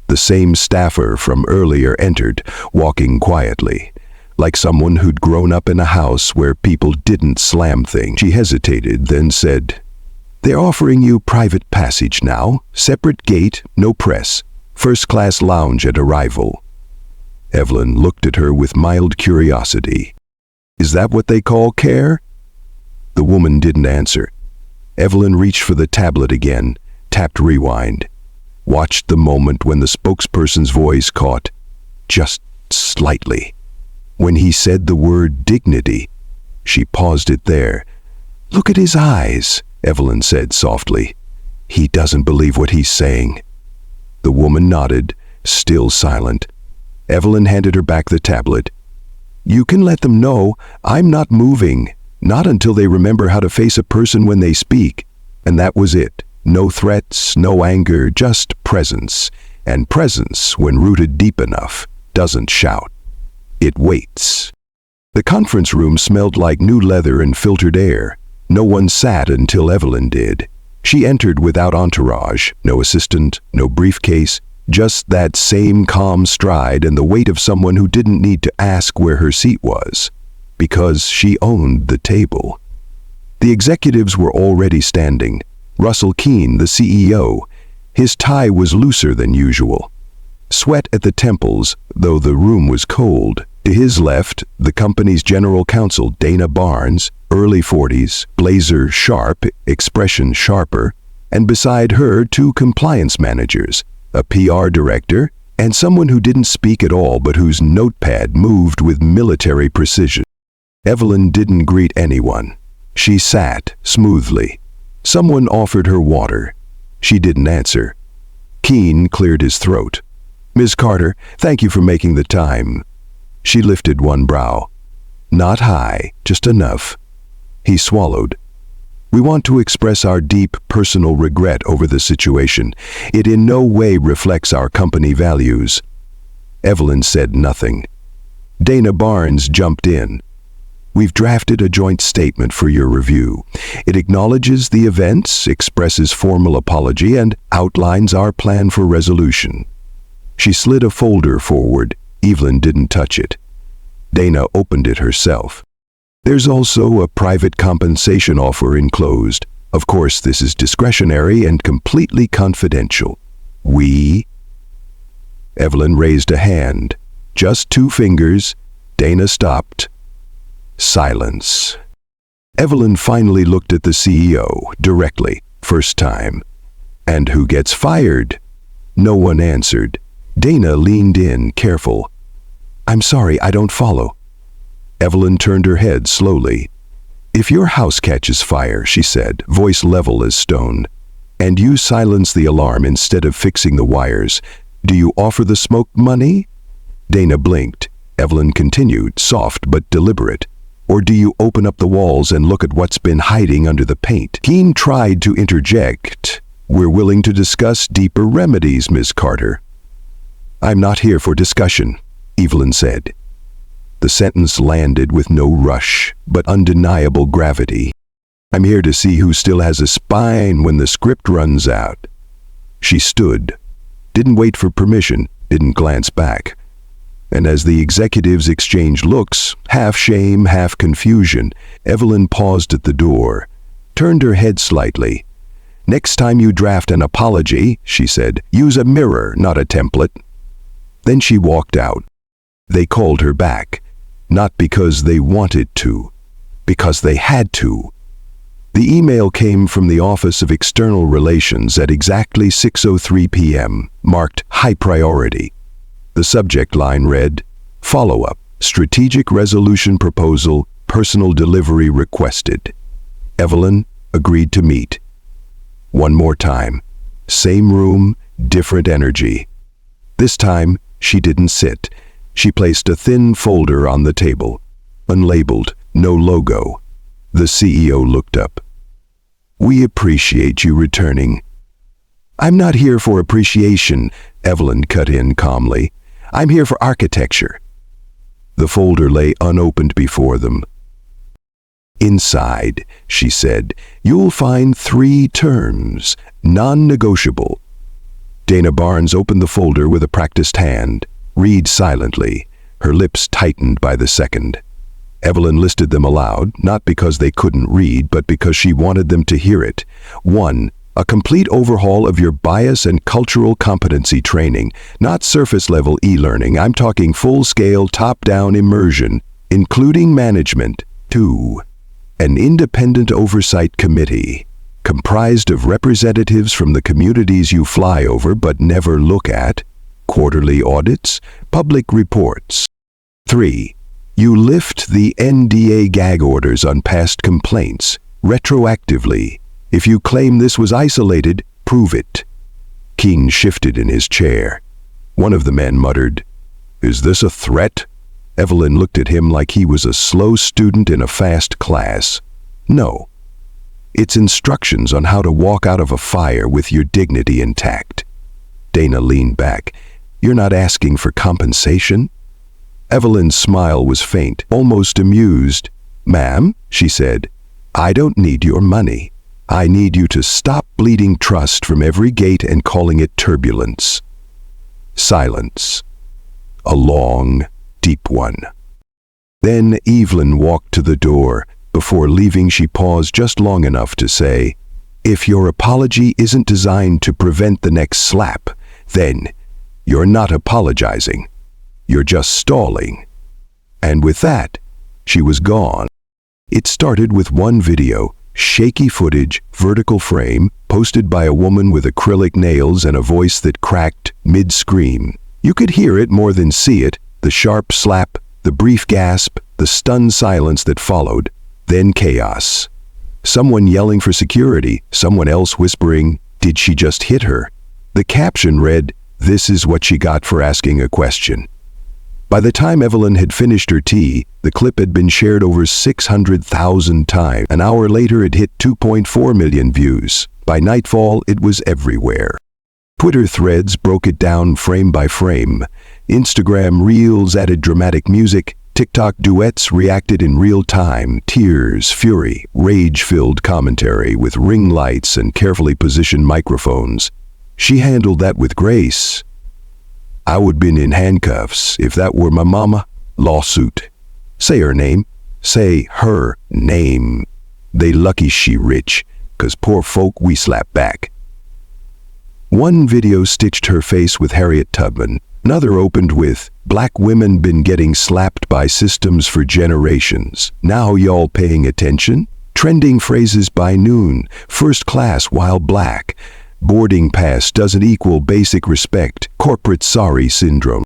The same staffer from earlier entered, walking quietly, like someone who'd grown up in a house where people didn't slam things. She hesitated, then said, "They're offering you private passage now, separate gate, no press, first-class lounge at arrival." Evelyn looked at her with mild curiosity. "Is that what they call care?" The woman didn't answer. Evelyn reached for the tablet again, tapped rewind, watched the moment when the spokesperson's voice caught, just slightly. When he said the word dignity, she paused it there, "Look at his eyes," Evelyn said softly. "He doesn't believe what he's saying." The woman nodded, still silent. Evelyn handed her back the tablet. "You can let them know I'm not moving, not until they remember how to face a person when they speak." And that was it. No threats, no anger, just presence. And presence, when rooted deep enough, doesn't shout. It waits. The conference room smelled like new leather and filtered air. No one sat until Evelyn did. She entered without entourage, no assistant, no briefcase, just that same calm stride and the weight of someone who didn't need to ask where her seat was, because she owned the table. The executives were already standing. Russell Keene, the CEO. His tie was looser than usual. Sweat at the temples, though the room was cold. To his left, the company's general counsel, Dana Barnes, early 40s, blazer sharp, expression sharper, and beside her, two compliance managers, a PR director, and someone who didn't speak at all but whose notepad moved with military precision. Evelyn didn't greet anyone. She sat smoothly. Someone offered her water. She didn't answer. Keene cleared his throat. "Ms. Carter, thank you for making the time." She lifted one brow. "Not high, just enough." He swallowed. "We want to express our deep personal regret over the situation. It in no way reflects our company values." Evelyn said nothing. Dana Barnes jumped in. "We've drafted a joint statement for your review. It acknowledges the events, expresses formal apology, and outlines our plan for resolution." She slid a folder forward. Evelyn didn't touch it. Dana opened it herself. "There's also a private compensation offer enclosed. Of course, this is discretionary and completely confidential. We—" Evelyn raised a hand. Just 2 fingers. Dana stopped. Silence. Evelyn finally looked at the CEO, directly, first time. "And who gets fired?" No one answered. Dana leaned in, careful. "I'm sorry, I don't follow." Evelyn turned her head slowly. "If your house catches fire," she said, voice level as stone, "and you silence the alarm instead of fixing the wires, do you offer the smoke money?" Dana blinked. Evelyn continued, soft but deliberate. "Or do you open up the walls and look at what's been hiding under the paint?" Keene tried to interject. "We're willing to discuss deeper remedies, Ms. Carter." "I'm not here for discussion," Evelyn said. The sentence landed with no rush, but undeniable gravity. "I'm here to see who still has a spine when the script runs out." She stood, didn't wait for permission, didn't glance back. And as the executives exchanged looks, half shame, half confusion, Evelyn paused at the door, turned her head slightly. "Next time you draft an apology," she said, "use a mirror, not a template." Then she walked out. They called her back, not because they wanted to, because they had to. The email came from the Office of External Relations at exactly 6:03 p.m., marked high priority. The subject line read, "Follow-up, strategic resolution proposal, personal delivery requested." Evelyn agreed to meet. One more time. Same room, different energy. This time, she didn't sit. She placed a thin folder on the table. Unlabeled, no logo. The CEO looked up. "We appreciate you returning." "I'm not here for appreciation," Evelyn cut in calmly. "I'm here for architecture." The folder lay unopened before them. "Inside," she said, "you'll find 3 terms, non-negotiable." Dana Barnes opened the folder with a practiced hand. Read silently, her lips tightened by the second. Evelyn listed them aloud, not because they couldn't read, but because she wanted them to hear it. 1. A complete overhaul of your bias and cultural competency training, not surface-level e-learning. I'm talking full-scale, top-down immersion, including management. 2. An independent oversight committee, comprised of representatives from the communities you fly over but never look at, quarterly audits, public reports. 3. You lift the NDA gag orders on past complaints. retroactively. If you claim this was isolated, prove it. King shifted in his chair. One of the men muttered, "Is this a threat?" Evelyn looked at him like he was a slow student in a fast class. "No. It's instructions on how to walk out of a fire with your dignity intact." Dana leaned back. "You're not asking for compensation?" Evelyn's smile was faint, almost amused. "Ma'am," she said, "I don't need your money. I need you to stop bleeding trust from every gate and calling it turbulence." Silence. A long, deep one. Then Evelyn walked to the door. Before leaving, she paused just long enough to say, "If your apology isn't designed to prevent the next slap, then you're not apologizing. You're just stalling." And with that, she was gone. It started with one video, shaky footage, vertical frame, posted by a woman with acrylic nails and a voice that cracked mid-scream. You could hear it more than see it, the sharp slap, the brief gasp, the stunned silence that followed. Then chaos. Someone yelling for security, someone else whispering, "Did she just hit her?" The caption read, "This is what she got for asking a question." By the time Evelyn had finished her tea, the clip had been shared over 600,000 times. An hour later, it hit 2.4 million views. By nightfall, it was everywhere. Twitter threads broke it down frame by frame. Instagram Reels added dramatic music. TikTok duets reacted in real time. Tears, fury, rage-filled commentary with ring lights and carefully positioned microphones. She handled that with grace. "I would been in handcuffs if that were my mama." Lawsuit. Say her name. Say her name. They lucky she rich, 'cause poor folk we slap back. One video stitched her face with Harriet Tubman. Another opened with, "Black women been getting slapped by systems for generations. Now y'all paying attention?" Trending phrases by noon. "First class while black." "Boarding pass doesn't equal basic respect." "Corporate sorry syndrome."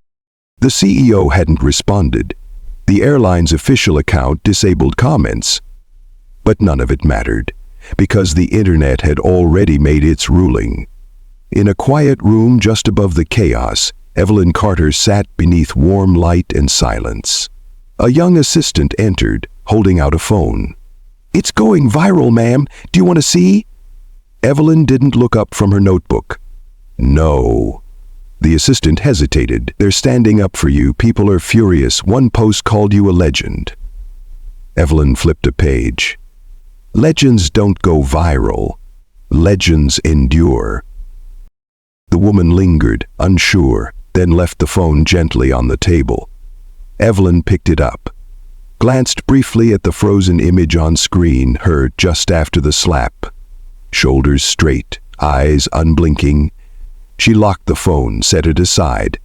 The CEO hadn't responded. The airline's official account disabled comments. But none of it mattered, because the internet had already made its ruling. In a quiet room just above the chaos, Evelyn Carter sat beneath warm light and silence. A young assistant entered, holding out a phone. "It's going viral, ma'am. Do you want to see?" Evelyn didn't look up from her notebook. "No." The assistant hesitated. "They're standing up for you. People are furious. One post called you a legend." Evelyn flipped a page. Legends don't go viral. Legends endure. The woman lingered, unsure, then left the phone gently on the table. Evelyn picked it up, glanced briefly at the frozen image on screen, her just after the slap. Shoulders straight, eyes unblinking. She locked the phone, set it aside.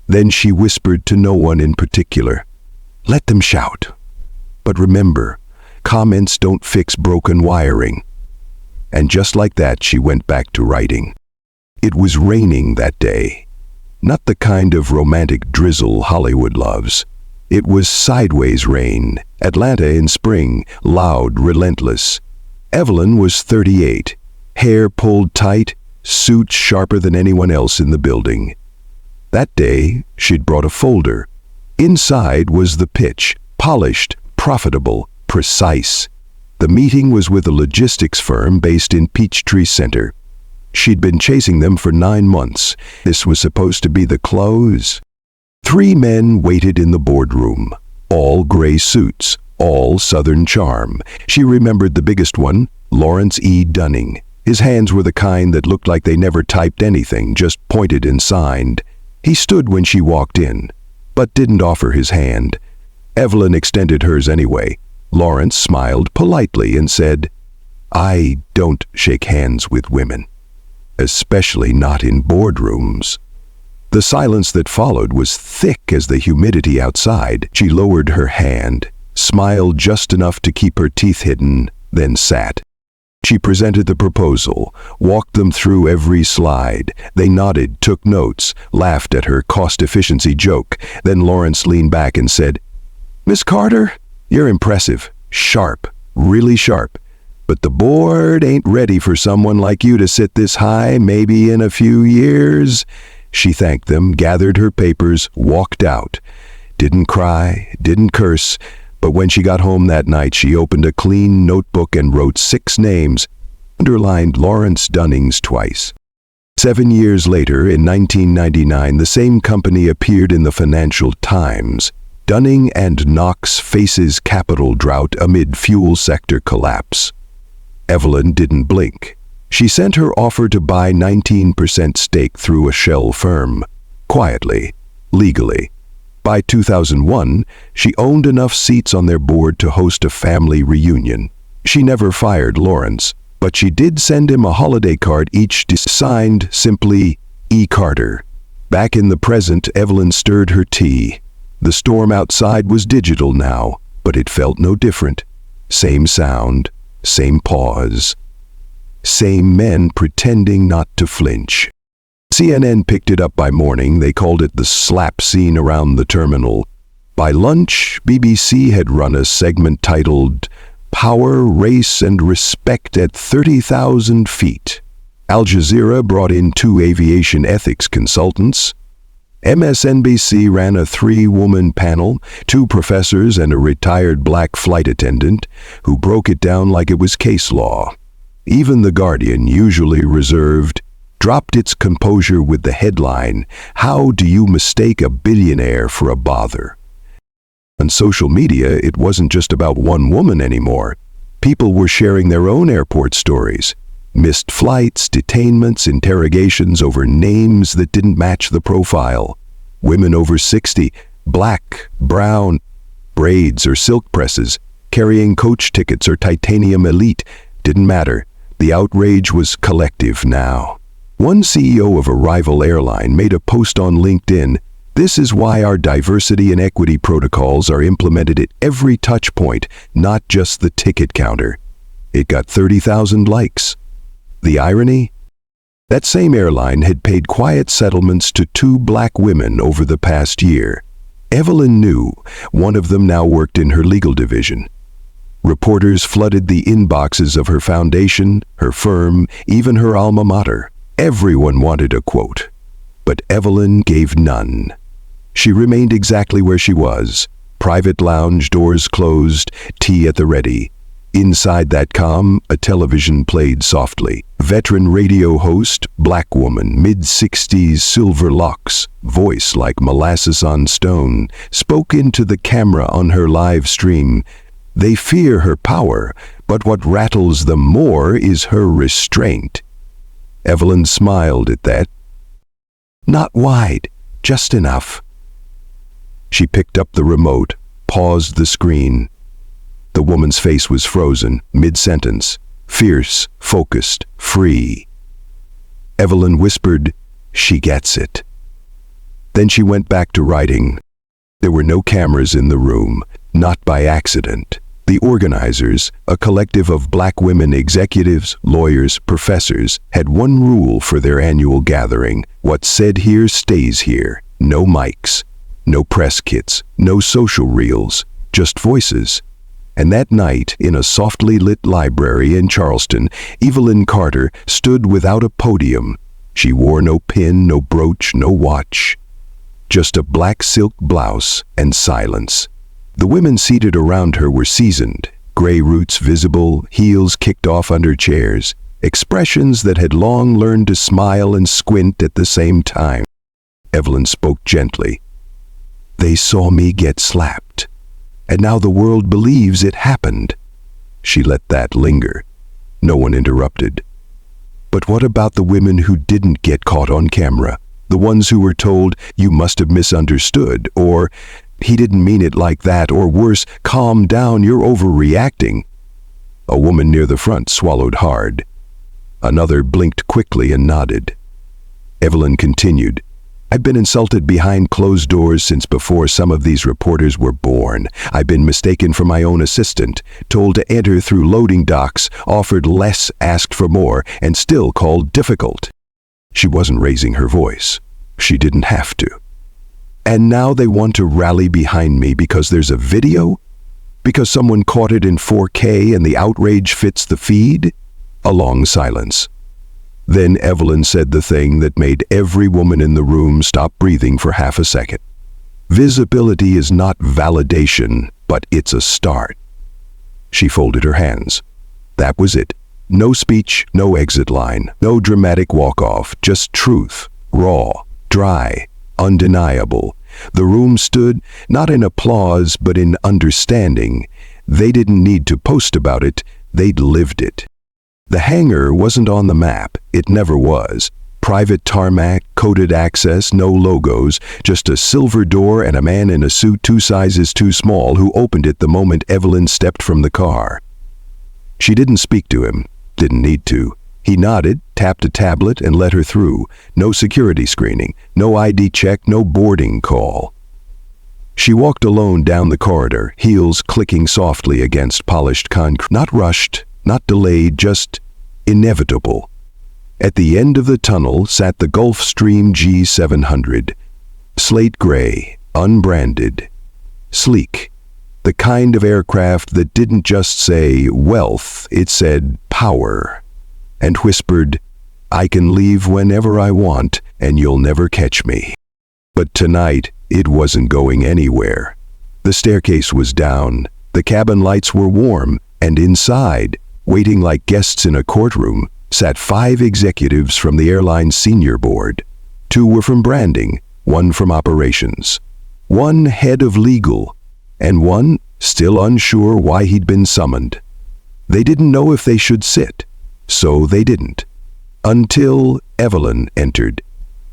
Then she whispered to no one in particular, "Let them shout. But remember, comments don't fix broken wiring." And just like that, she went back to writing. It was raining that day. Not the kind of romantic drizzle Hollywood loves. It was sideways rain, Atlanta in spring, loud, relentless. Evelyn was 38, hair pulled tight, suit sharper than anyone else in the building. That day, she'd brought a folder. Inside was the pitch, polished, profitable, precise. The meeting was with a logistics firm based in Peachtree Center. She'd been chasing them for 9 months. This was supposed to be the close. 3 men waited in the boardroom, all gray suits, all Southern charm. She remembered the biggest one, Lawrence E. Dunning. His hands were the kind that looked like they never typed anything, just pointed and signed. He stood when she walked in, but didn't offer his hand. Evelyn extended hers anyway. Lawrence smiled politely and said, "I don't shake hands with women. Especially not in boardrooms." The silence that followed was thick as the humidity outside. She lowered her hand, smiled just enough to keep her teeth hidden, then sat. She presented the proposal, walked them through every slide. They nodded, took notes, laughed at her cost-efficiency joke. Then Lawrence leaned back and said, "Miss Carter, you're impressive. Sharp, really sharp. But the board ain't ready for someone like you to sit this high, maybe in a few years." She thanked them, gathered her papers, walked out. Didn't cry, didn't curse, but when she got home that night, she opened a clean notebook and wrote 6 names, underlined Lawrence Dunning's twice. 7 years later, in 1999, the same company appeared in the Financial Times. Dunning and Knox faces capital drought amid fuel sector collapse. Evelyn didn't blink. She sent her offer to buy 19% stake through a shell firm. Quietly, legally. By 2001, she owned enough seats on their board to host a family reunion. She never fired Lawrence, but she did send him a holiday card each signed simply E. Carter. Back in the present, Evelyn stirred her tea. The storm outside was digital now, but it felt no different. Same sound, same pause. Same men pretending not to flinch. CNN picked it up by morning. They called it the slap scene around the terminal. By lunch, BBC had run a segment titled Power, Race and Respect at 30,000 Feet. Al Jazeera brought in 2 aviation ethics consultants. MSNBC ran a 3-woman panel, 2 professors and a retired black flight attendant, who broke it down like it was case law. Even The Guardian, usually reserved, dropped its composure with the headline, "How do you mistake a billionaire for a bother?" On social media, it wasn't just about one woman anymore. People were sharing their own airport stories. Missed flights, detainments, interrogations over names that didn't match the profile. Women over 60, black, brown, braids or silk presses, carrying coach tickets or titanium elite, didn't matter. The outrage was collective now. One CEO of a rival airline made a post on LinkedIn, "This is why our diversity and equity protocols are implemented at every touch point, not just the ticket counter." It got 30,000 likes. The irony? That same airline had paid quiet settlements to 2 black women over the past year. Evelyn knew. One of them now worked in her legal division. Reporters flooded the inboxes of her foundation, her firm, even her alma mater. Everyone wanted a quote. But Evelyn gave none. She remained exactly where she was. Private lounge, doors closed, tea at the ready. Inside that calm, a television played softly. Veteran radio host, black woman, mid-60s, silver locks, voice like molasses on stone, spoke into the camera on her live stream. They fear her power, but what rattles them more is her restraint. Evelyn smiled at that. Not wide, just enough. She picked up the remote, paused the screen. The woman's face was frozen, mid-sentence, fierce, focused, free. Evelyn whispered, "She gets it." Then she went back to writing. There were no cameras in the room, not by accident. The organizers, a collective of black women executives, lawyers, professors, had one rule for their annual gathering. What's said here stays here. No mics, no press kits, no social reels, just voices. And that night, in a softly lit library in Charleston, Evelyn Carter stood without a podium. She wore no pin, no brooch, no watch. Just a black silk blouse and silence. The women seated around her were seasoned, gray roots visible, heels kicked off under chairs, expressions that had long learned to smile and squint at the same time. Evelyn spoke gently. "They saw me get slapped. And now the world believes it happened." She let that linger. No one interrupted. But what about the women who didn't get caught on camera? The ones who were told, "You must have misunderstood," or "He didn't mean it like that," or worse, "Calm down, you're overreacting." A woman near the front swallowed hard. Another blinked quickly and nodded. Evelyn continued, "I've been insulted behind closed doors since before some of these reporters were born. I've been mistaken for my own assistant, told to enter through loading docks, offered less, asked for more, and still called difficult." She wasn't raising her voice. She didn't have to. "And now they want to rally behind me because there's a video?" Because someone caught it in 4K and the outrage fits the feed? A long silence. Then Evelyn said the thing that made every woman in the room stop breathing for half a second. Visibility is not validation, but it's a start. She folded her hands. That was it. No speech, no exit line, no dramatic walk-off, just truth, raw, dry, undeniable. The room stood, not in applause, but in understanding. They didn't need to post about it, they'd lived it. The hangar wasn't on the map, it never was. Private tarmac, coded access, no logos, just a silver door and a man in a suit 2 sizes too small who opened it the moment Evelyn stepped from the car. She didn't speak to him, didn't need to. He nodded, tapped a tablet, and let her through. No security screening, no ID check, no boarding call. She walked alone down the corridor, heels clicking softly against polished concrete. Not rushed, not delayed, just inevitable. At the end of the tunnel sat the Gulfstream G700. Slate gray, unbranded, sleek. The kind of aircraft that didn't just say wealth, it said power. And whispered, I can leave whenever I want and you'll never catch me. But tonight, it wasn't going anywhere. The staircase was down, the cabin lights were warm, and inside, waiting like guests in a courtroom, sat 5 executives from the airline's senior board. 2 were from branding, 1 from operations, 1 head of legal, and 1 still unsure why he'd been summoned. They didn't know if they should sit, so they didn't. Until Evelyn entered.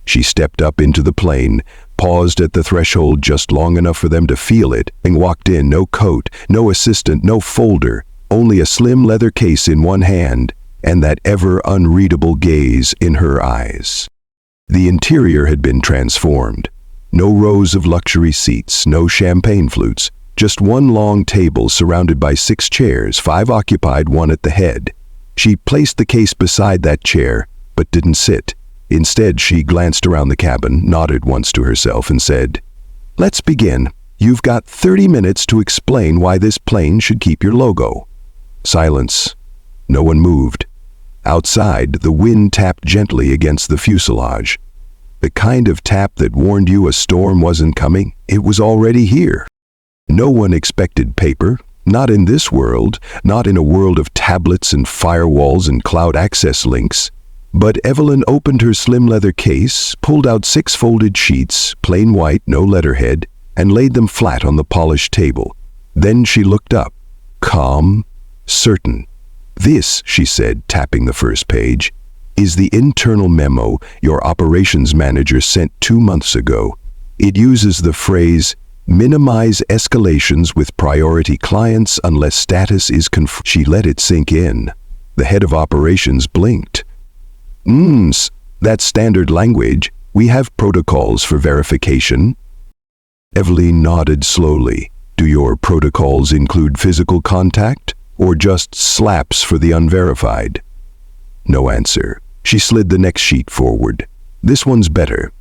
She stepped up into the plane, paused at the threshold just long enough for them to feel it, and walked in, no coat, no assistant, no folder, only a slim leather case in one hand, and that ever-unreadable gaze in her eyes. The interior had been transformed. No rows of luxury seats, no champagne flutes, just one long table surrounded by 6 chairs, 5 occupied, 1 at the head. She placed the case beside that chair, but didn't sit. Instead, she glanced around the cabin, nodded once to herself, and said, Let's begin. You've got 30 minutes to explain why this plane should keep your logo. Silence. No one moved. Outside, the wind tapped gently against the fuselage. The kind of tap that warned you a storm wasn't coming. It was already here. No one expected paper. Not in this world, not in a world of tablets and firewalls and cloud access links. But Evelyn opened her slim leather case, pulled out 6 folded sheets, plain white, no letterhead, and laid them flat on the polished table. Then she looked up, calm, certain. This, she said, tapping the first page, is the internal memo your operations manager sent 2 months ago. It uses the phrase, minimize escalations with priority clients unless status is confirmed. She let it sink in. The head of operations blinked. That's standard language. We have protocols for verification. Evelyn nodded slowly. Do your protocols include physical contact, or just slaps for the unverified? No answer. She slid the next sheet forward. This one's better.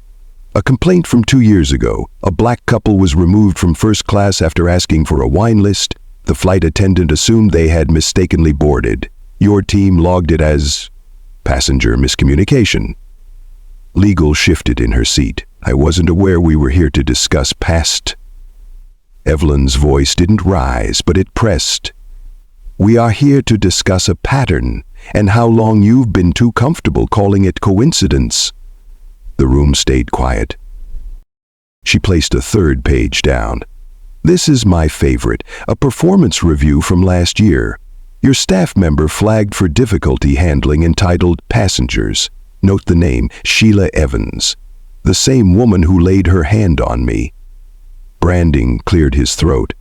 A complaint from 2 years ago. A black couple was removed from first class after asking for a wine list. The flight attendant assumed they had mistakenly boarded. Your team logged it as passenger miscommunication. Legal shifted in her seat. I wasn't aware we were here to discuss past. Evelyn's voice didn't rise, but it pressed. We are here to discuss a pattern and how long you've been too comfortable calling it coincidence. The room stayed quiet. She placed a 3rd page down. This is my favorite, a performance review from last year. Your staff member flagged for difficulty handling entitled Passengers. Note the name, Sheila Evans. The same woman who laid her hand on me. Branding cleared his throat.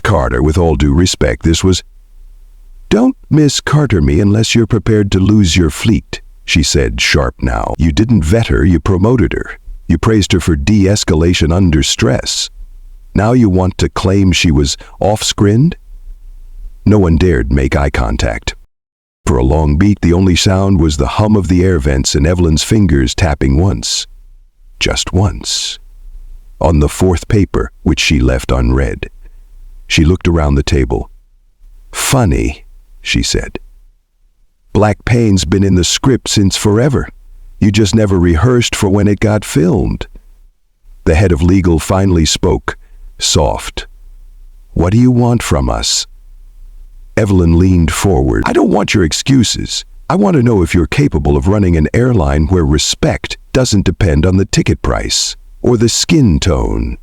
Carter, with all due respect, this was... Don't Miss Carter me unless you're prepared to lose your fleet, she said, sharp now. You didn't vet her, you promoted her. You praised her for de-escalation under stress. Now you want to claim she was off-screened? No one dared make eye contact. For a long beat, the only sound was the hum of the air vents and Evelyn's fingers tapping once. Just once. On the 4th paper, which she left unread. She looked around the table. "Funny," she said. "Black pain's been in the script since forever. You just never rehearsed for when it got filmed." The head of legal finally spoke, soft. "What do you want from us?" Evelyn leaned forward. "I don't want your excuses. I want to know if you're capable of running an airline where respect doesn't depend on the ticket price or the skin tone."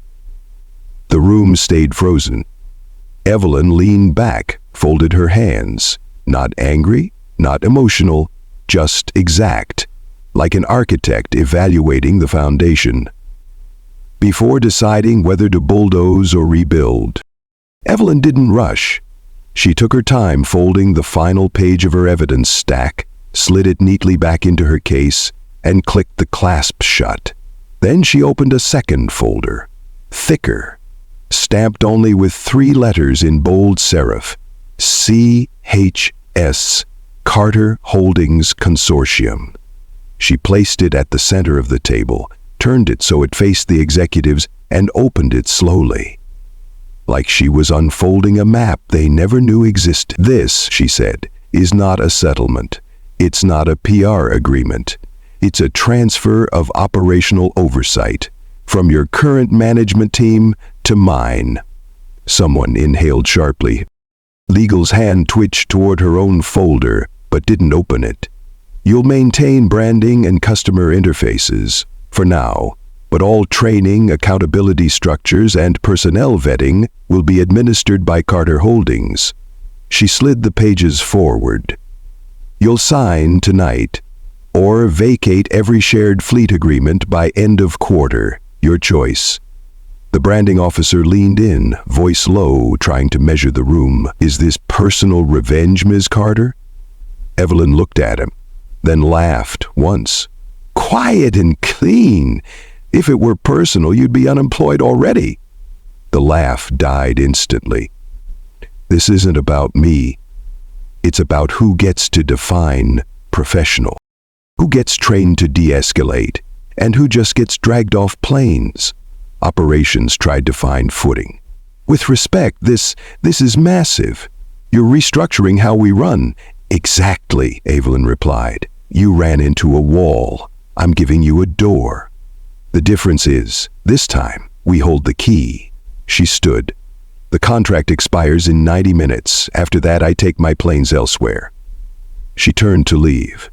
The room stayed frozen. Evelyn leaned back, folded her hands. Not angry, not emotional, just exact, like an architect evaluating the foundation. Before deciding whether to bulldoze or rebuild, Evelyn didn't rush. She took her time folding the final page of her evidence stack, slid it neatly back into her case, and clicked the clasp shut. Then she opened a second folder, thicker, stamped only with 3 letters in bold serif, C.H.S. Carter Holdings Consortium. She placed it at the center of the table, turned it so it faced the executives, and opened it slowly, like she was unfolding a map they never knew existed. "This," she said, "is not a settlement. It's not a PR agreement. It's a transfer of operational oversight from your current management team to mine." Someone inhaled sharply. Legal's hand twitched toward her own folder, but didn't open it. "You'll maintain branding and customer interfaces, for now, but all training, accountability structures, and personnel vetting will be administered by Carter Holdings." She slid the pages forward. "You'll sign tonight, or vacate every shared fleet agreement by end of quarter, your choice." The branding officer leaned in, voice low, trying to measure the room. "Is this personal revenge, Ms. Carter?" Evelyn looked at him, then laughed once. "Quiet and clean. If it were personal, you'd be unemployed already." The laugh died instantly. "This isn't about me. It's about who gets to define professional, who gets trained to de-escalate, and who just gets dragged off planes." Operations tried to find footing. "With respect, this is massive. You're restructuring how we run." "Exactly," Evelyn replied. "You ran into a wall. I'm giving you a door. The difference is, this time, we hold the key." She stood. "The contract expires in 90 minutes. After that, I take my planes elsewhere." She turned to leave,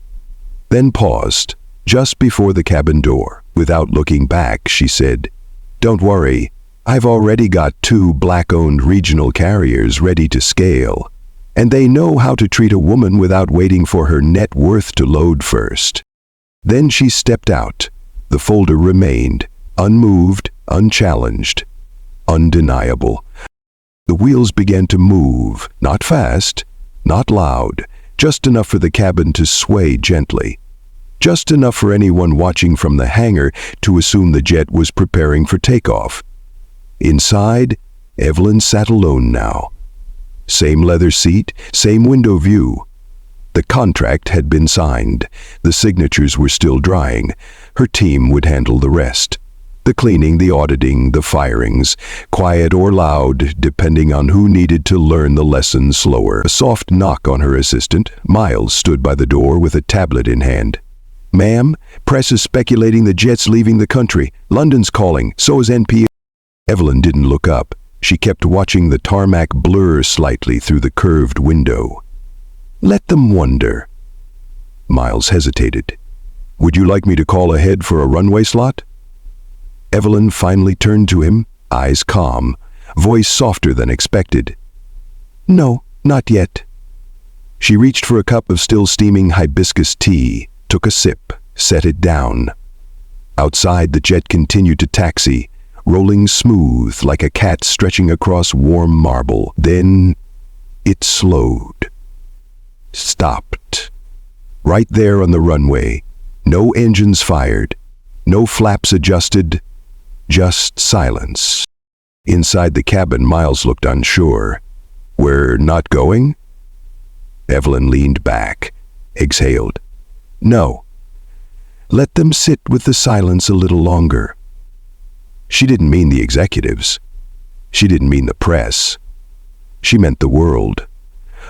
then paused, just before the cabin door. Without looking back, she said, "Don't worry, I've already got 2 Black-owned regional carriers ready to scale, and they know how to treat a woman without waiting for her net worth to load first." Then she stepped out. The folder remained, unmoved, unchallenged, undeniable. The wheels began to move, not fast, not loud, just enough for the cabin to sway gently. Just enough for anyone watching from the hangar to assume the jet was preparing for takeoff. Inside, Evelyn sat alone now. Same leather seat, same window view. The contract had been signed. The signatures were still drying. Her team would handle the rest. The cleaning, the auditing, the firings, quiet or loud, depending on who needed to learn the lesson slower. A soft knock on her assistant. Miles stood by the door with a tablet in hand. "Ma'am, press is speculating the jet's leaving the country. London's calling, so is NP." Evelyn didn't look up. She kept watching the tarmac blur slightly through the curved window. "Let them wonder." Miles hesitated. "Would you like me to call ahead for a runway slot?" Evelyn finally turned to him, eyes calm, voice softer than expected. "No, not yet." She reached for a cup of still steaming hibiscus tea, took a sip, set it down. Outside, the jet continued to taxi, rolling smooth like a cat stretching across warm marble. Then it slowed. Stopped. Right there on the runway. No engines fired. No flaps adjusted. Just silence. Inside the cabin, Miles looked unsure. "We're not going?" Evelyn leaned back, exhaled. "No. Let them sit with the silence a little longer." She didn't mean the executives. She didn't mean the press. She meant the world.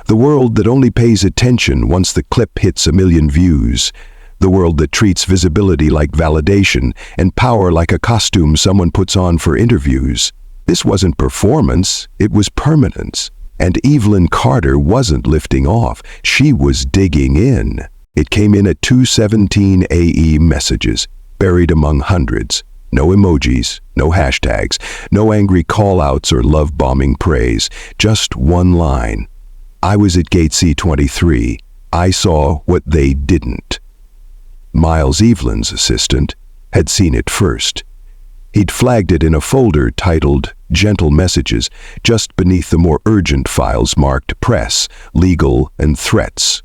The world that only pays attention once the clip hits 1 million views. The world that treats visibility like validation and power like a costume someone puts on for interviews. This wasn't performance, it was permanence. And Evelyn Carter wasn't lifting off, she was digging in. It came in at 2:17 AE messages, buried among hundreds. No emojis, no hashtags, no angry call-outs or love-bombing praise, just one line. I was at gate C23. I saw what they didn't. Miles, Evelyn's assistant, had seen it first. He'd flagged it in a folder titled Gentle Messages, just beneath the more urgent files marked Press, Legal, and Threats.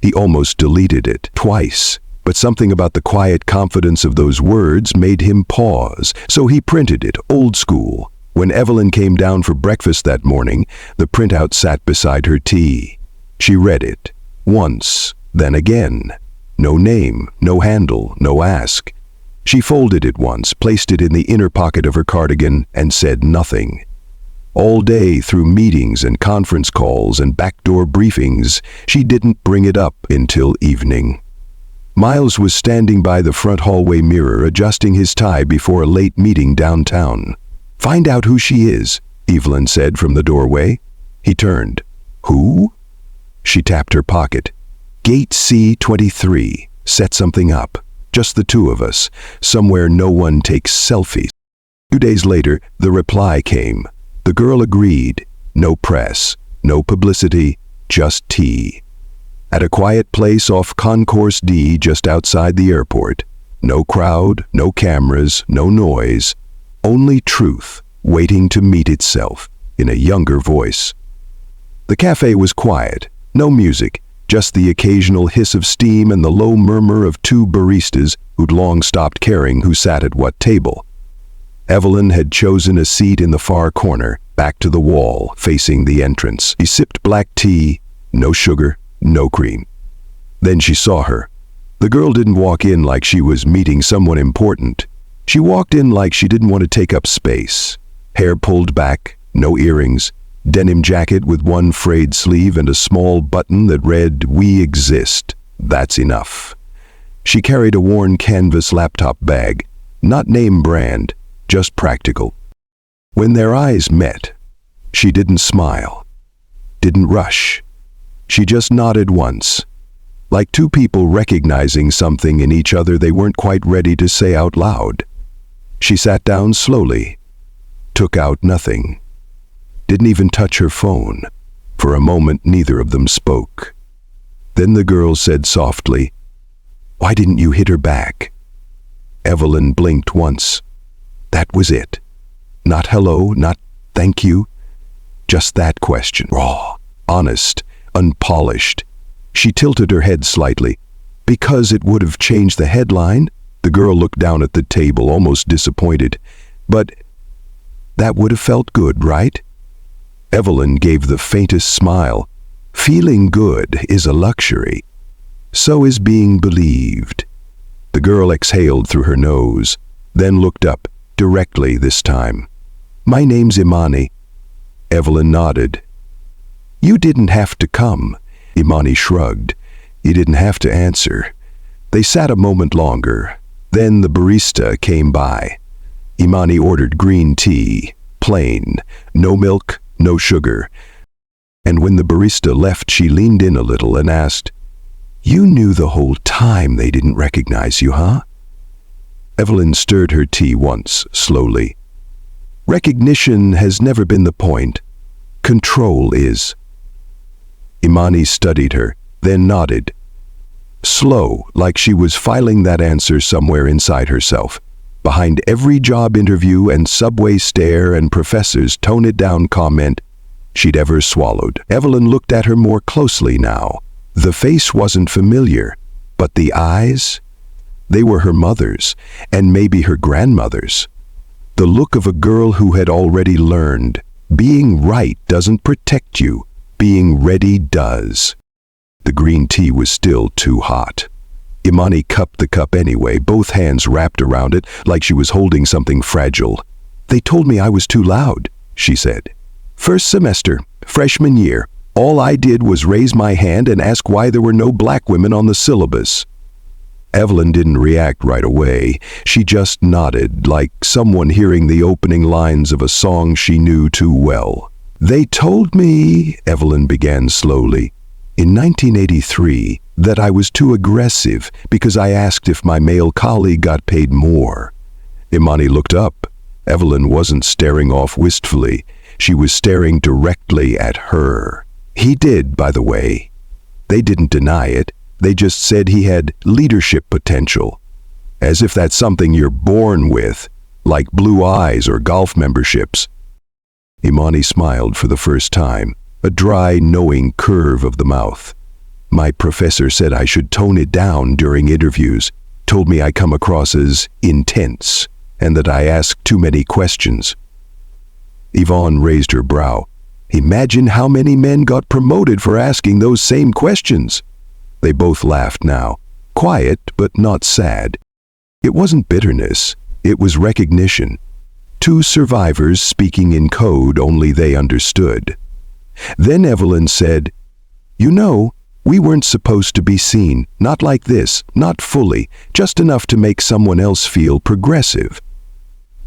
He almost deleted it twice, but something about the quiet confidence of those words made him pause, so he printed it old school. When Evelyn came down for breakfast that morning, the printout sat beside her tea. She read it, once, then again. No name, no handle, no ask. She folded it once, placed it in the inner pocket of her cardigan, and said nothing. All day through meetings and conference calls and backdoor briefings, she didn't bring it up until evening. Miles was standing by the front hallway mirror adjusting his tie before a late meeting downtown. "Find out who she is," Evelyn said from the doorway. He turned. "Who?" She tapped her pocket. "Gate C23. Set something up. Just the two of us. Somewhere no one takes selfies." 2 days later, the reply came. The girl agreed. No press, no publicity, just tea. At a quiet place off Concourse D just outside the airport. No crowd, no cameras, no noise. Only truth, waiting to meet itself, in a younger voice. The cafe was quiet. No music, just the occasional hiss of steam and the low murmur of 2 baristas who'd long stopped caring who sat at what table. Evelyn had chosen a seat in the far corner, back to the wall, facing the entrance. He sipped black tea, no sugar, no cream. Then she saw her. The girl didn't walk in like she was meeting someone important. She walked in like she didn't want to take up space. Hair pulled back, no earrings, denim jacket with one frayed sleeve and a small button that read, "We exist. That's enough." She carried a worn canvas laptop bag, not name brand, just practical. When their eyes met, she didn't smile, didn't rush. She just nodded once, like 2 people recognizing something in each other they weren't quite ready to say out loud. She sat down slowly, took out nothing, didn't even touch her phone. For a moment, neither of them spoke. Then the girl said softly, "Why didn't you hit her back?" Evelyn blinked once. That was it. Not hello, not thank you. Just that question. Raw, honest, unpolished. She tilted her head slightly. Because it would have changed the headline? The girl looked down at the table, almost disappointed. But that would have felt good, right? Evelyn gave the faintest smile. Feeling good is a luxury. So is being believed. The girl exhaled through her nose, then looked up, directly this time. "My name's Imani." Evelyn nodded. "You didn't have to come." Imani shrugged. He didn't have to answer. They sat a moment longer. Then the barista came by. Imani ordered green tea, plain, no milk, no sugar. And when the barista left, she leaned in a little and asked, "You knew the whole time they didn't recognize you, huh?" Evelyn stirred her tea once, slowly. "Recognition has never been the point. Control is." Imani studied her, then nodded. Slow, like she was filing that answer somewhere inside herself. Behind every job interview and subway stare and professor's tone-it-down comment she'd ever swallowed. Evelyn looked at her more closely now. The face wasn't familiar, but the eyes? They were her mother's, and maybe her grandmother's. The look of a girl who had already learned, being right doesn't protect you, being ready does. The green tea was still too hot. Imani cupped the cup anyway, both hands wrapped around it like she was holding something fragile. "They told me I was too loud," she said. "First semester, Freshman year, all I did was raise my hand and ask why there were no black women on the syllabus. Evelyn didn't react right away. She just nodded, like someone hearing the opening lines of a song she knew too well. "They told me," Evelyn began slowly, "in 1983 that I was too aggressive because I asked if my male colleague got paid more." Imani looked up. Evelyn wasn't staring off wistfully. She was staring directly at her. "He did, by the way. They didn't deny it. They just said he had leadership potential. As if that's something you're born with, like blue eyes or golf memberships." Imani smiled for the first time, a dry, knowing curve of the mouth. "My professor said I should tone it down during interviews, told me I come across as intense, and that I ask too many questions." Yvonne raised her brow. "Imagine how many men got promoted for asking those same questions." They both laughed now, quiet but not sad. It wasn't bitterness, it was recognition. Two survivors speaking in code only they understood. Then Evelyn said, "You know, we weren't supposed to be seen, not like this, not fully, just enough to make someone else feel progressive."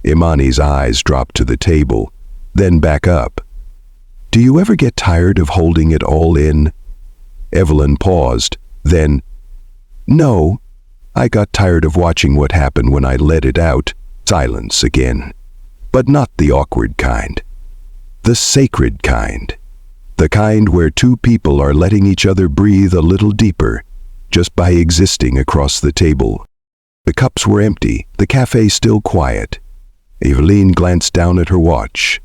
Imani's eyes dropped to the table, then back up. "Do you ever get tired of holding it all in?" Evelyn paused, then, "No, I got tired of watching what happened when I let it out." Silence again. But not the awkward kind. The sacred kind. The kind where two people are letting each other breathe a little deeper, just by existing across the table. The cups were empty, the cafe still quiet. Evelyn glanced down at her watch.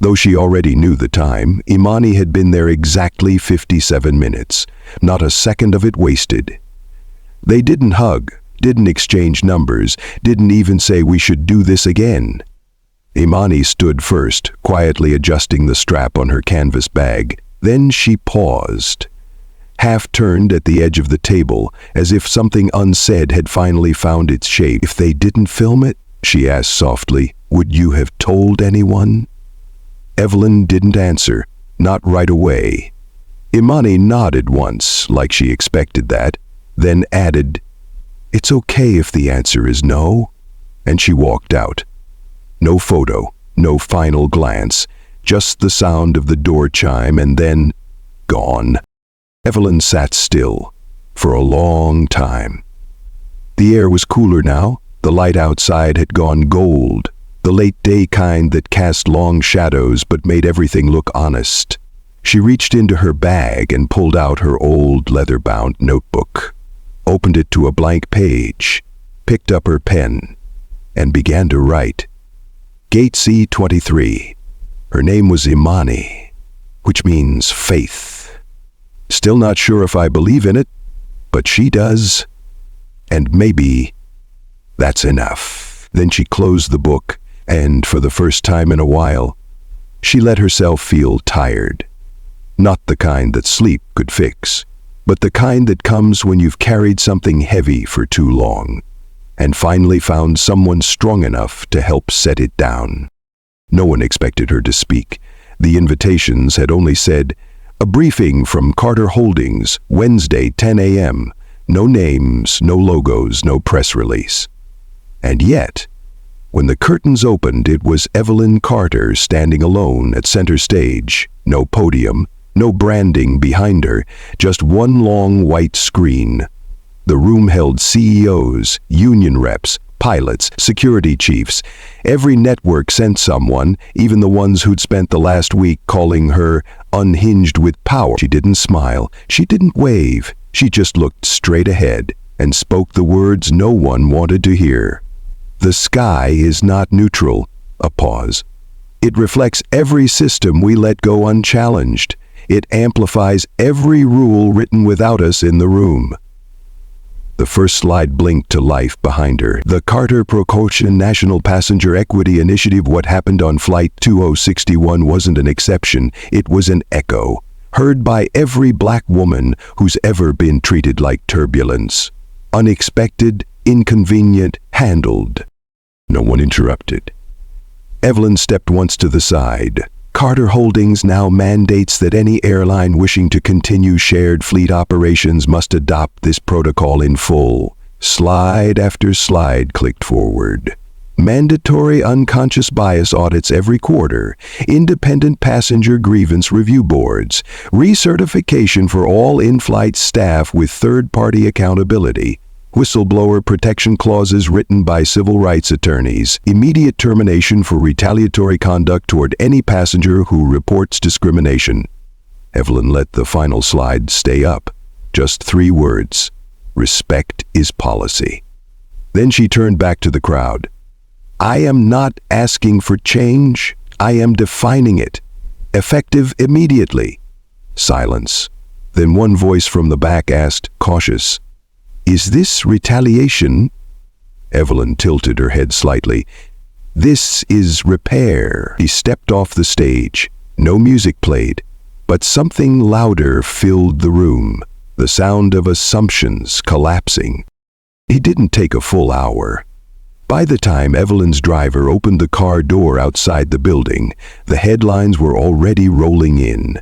Though she already knew the time, Imani had been there exactly 57 minutes, not a second of it wasted. They didn't hug, didn't exchange numbers, didn't even say we should do this again. Imani stood first, quietly adjusting the strap on her canvas bag. Then she paused, half-turned at the edge of the table, as if something unsaid had finally found its shape. "If they didn't film it," she asked softly, "would you have told anyone?" Evelyn didn't answer, not right away. Imani nodded once, like she expected that, then added, "It's okay if the answer is no," and she walked out. No photo, no final glance, just the sound of the door chime and then gone. Evelyn sat still, for a long time. The air was cooler now, the light outside had gone gold, the late day kind that cast long shadows but made everything look honest. She reached into her bag and pulled out her old leather-bound notebook, opened it to a blank page, picked up her pen, and began to write. Gate C-23. Her name was Imani, which means faith. Still not sure if I believe in it, but she does. And maybe that's enough. Then she closed the book, and for the first time in a while, she let herself feel tired. Not the kind that sleep could fix, but the kind that comes when you've carried something heavy for too long, and finally found someone strong enough to help set it down. No one expected her to speak. The invitations had only said, "A briefing from Carter Holdings, Wednesday, 10 a.m. No names, no logos, no press release." And yet, when the curtains opened, it was Evelyn Carter standing alone at center stage. No podium, no branding behind her, just one long white screen. The room held CEOs, union reps, pilots, security chiefs. Every network sent someone, even the ones who'd spent the last week calling her unhinged with power. She didn't smile, she didn't wave, she just looked straight ahead and spoke the words no one wanted to hear. "The sky is not neutral." A pause. "It reflects every system we let go unchallenged. It amplifies every rule written without us in the room." The first slide blinked to life behind her. The Carter Procaution National Passenger Equity Initiative. What happened on Flight 2061 wasn't an exception, it was an echo, heard by every black woman who's ever been treated like turbulence. Unexpected, inconvenient, handled. No one interrupted. Evelyn stepped once to the side, Carter Holdings now mandates that any airline wishing to continue shared fleet operations must adopt this protocol in full. Slide after slide clicked forward. Mandatory unconscious bias audits every quarter, independent passenger grievance review boards, recertification for all in-flight staff with third-party accountability, whistleblower protection clauses written by civil rights attorneys, immediate termination for retaliatory conduct toward any passenger who reports discrimination. Evelyn let the final slide stay up. Just 3 words. Respect is policy. Then she turned back to the crowd. I am not asking for change. I am defining it. Effective immediately. Silence. Then one voice from the back asked, cautious, Is this retaliation? Evelyn tilted her head slightly. This is repair. He stepped off the stage. No music played, but something louder filled the room. The sound of assumptions collapsing. It didn't take a full hour. By the time Evelyn's driver opened the car door outside the building, the headlines were already rolling in.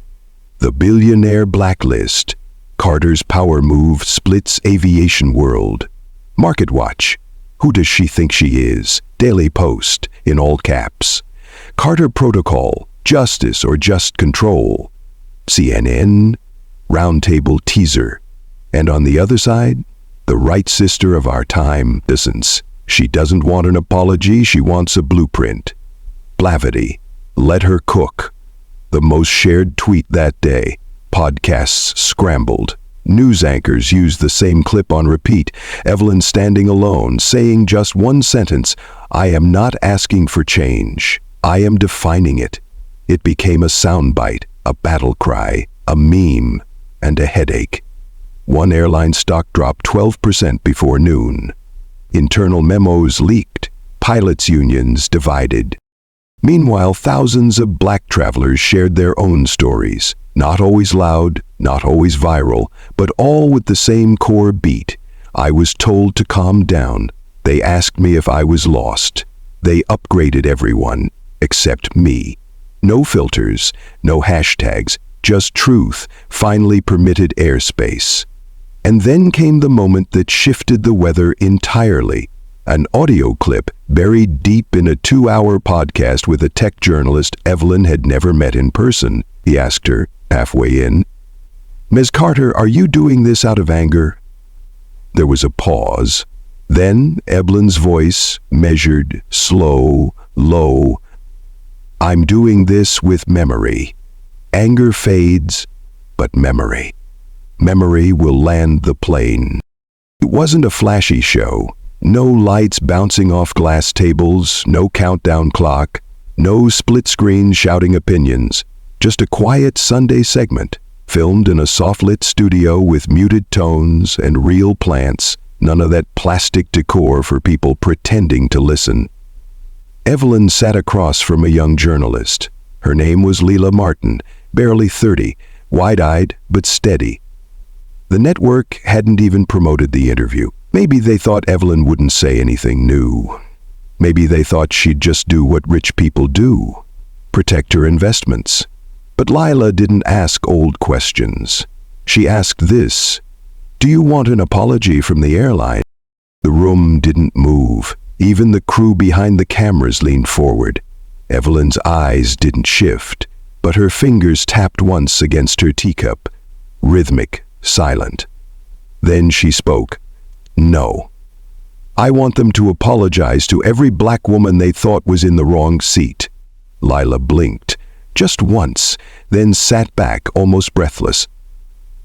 The Billionaire blacklist. Carter's power move splits aviation world. Market Watch. Who does she think she is? Daily Post, in all caps. Carter Protocol. Justice or just control. CNN. Roundtable teaser. And on the other side, the right sister of our time, distance. She doesn't want an apology, she wants a blueprint. Blavity. Let her cook. The most shared tweet that day. Podcasts scrambled. News anchors used the same clip on repeat. Evelyn standing alone, saying just one sentence, I am not asking for change. I am defining it. It became a soundbite, a battle cry, a meme, and a headache. One airline stock dropped 12% before noon. Internal memos leaked. Pilots' unions divided. Meanwhile, thousands of black travelers shared their own stories. Not always loud, not always viral, but all with the same core beat. I was told to calm down. They asked me if I was lost. They upgraded everyone, except me. No filters, no hashtags, just truth finally permitted airspace. And then came the moment that shifted the weather entirely. An audio clip buried deep in a 2-hour podcast with a tech journalist Evelyn had never met in person. He asked her, halfway in, Ms. Carter, are you doing this out of anger? There was a pause. Then Evelyn's voice, measured, slow, low. I'm doing this with memory. Anger fades, but memory. Memory will land the plane. It wasn't a flashy show. No lights bouncing off glass tables, no countdown clock, no split screen shouting opinions. Just a quiet Sunday segment, filmed in a soft-lit studio with muted tones and real plants, none of that plastic decor for people pretending to listen. Evelyn sat across from a young journalist. Her name was Leila Martin, barely 30, wide-eyed but steady. The network hadn't even promoted the interview. Maybe they thought Evelyn wouldn't say anything new. Maybe they thought she'd just do what rich people do, protect her investments. But Leila didn't ask old questions. She asked this, do you want an apology from the airline? The room didn't move. Even the crew behind the cameras leaned forward. Evelyn's eyes didn't shift, but her fingers tapped once against her teacup, rhythmic, silent. Then she spoke. No. I want them to apologize to every black woman they thought was in the wrong seat. Leila blinked, just once, then sat back, almost breathless.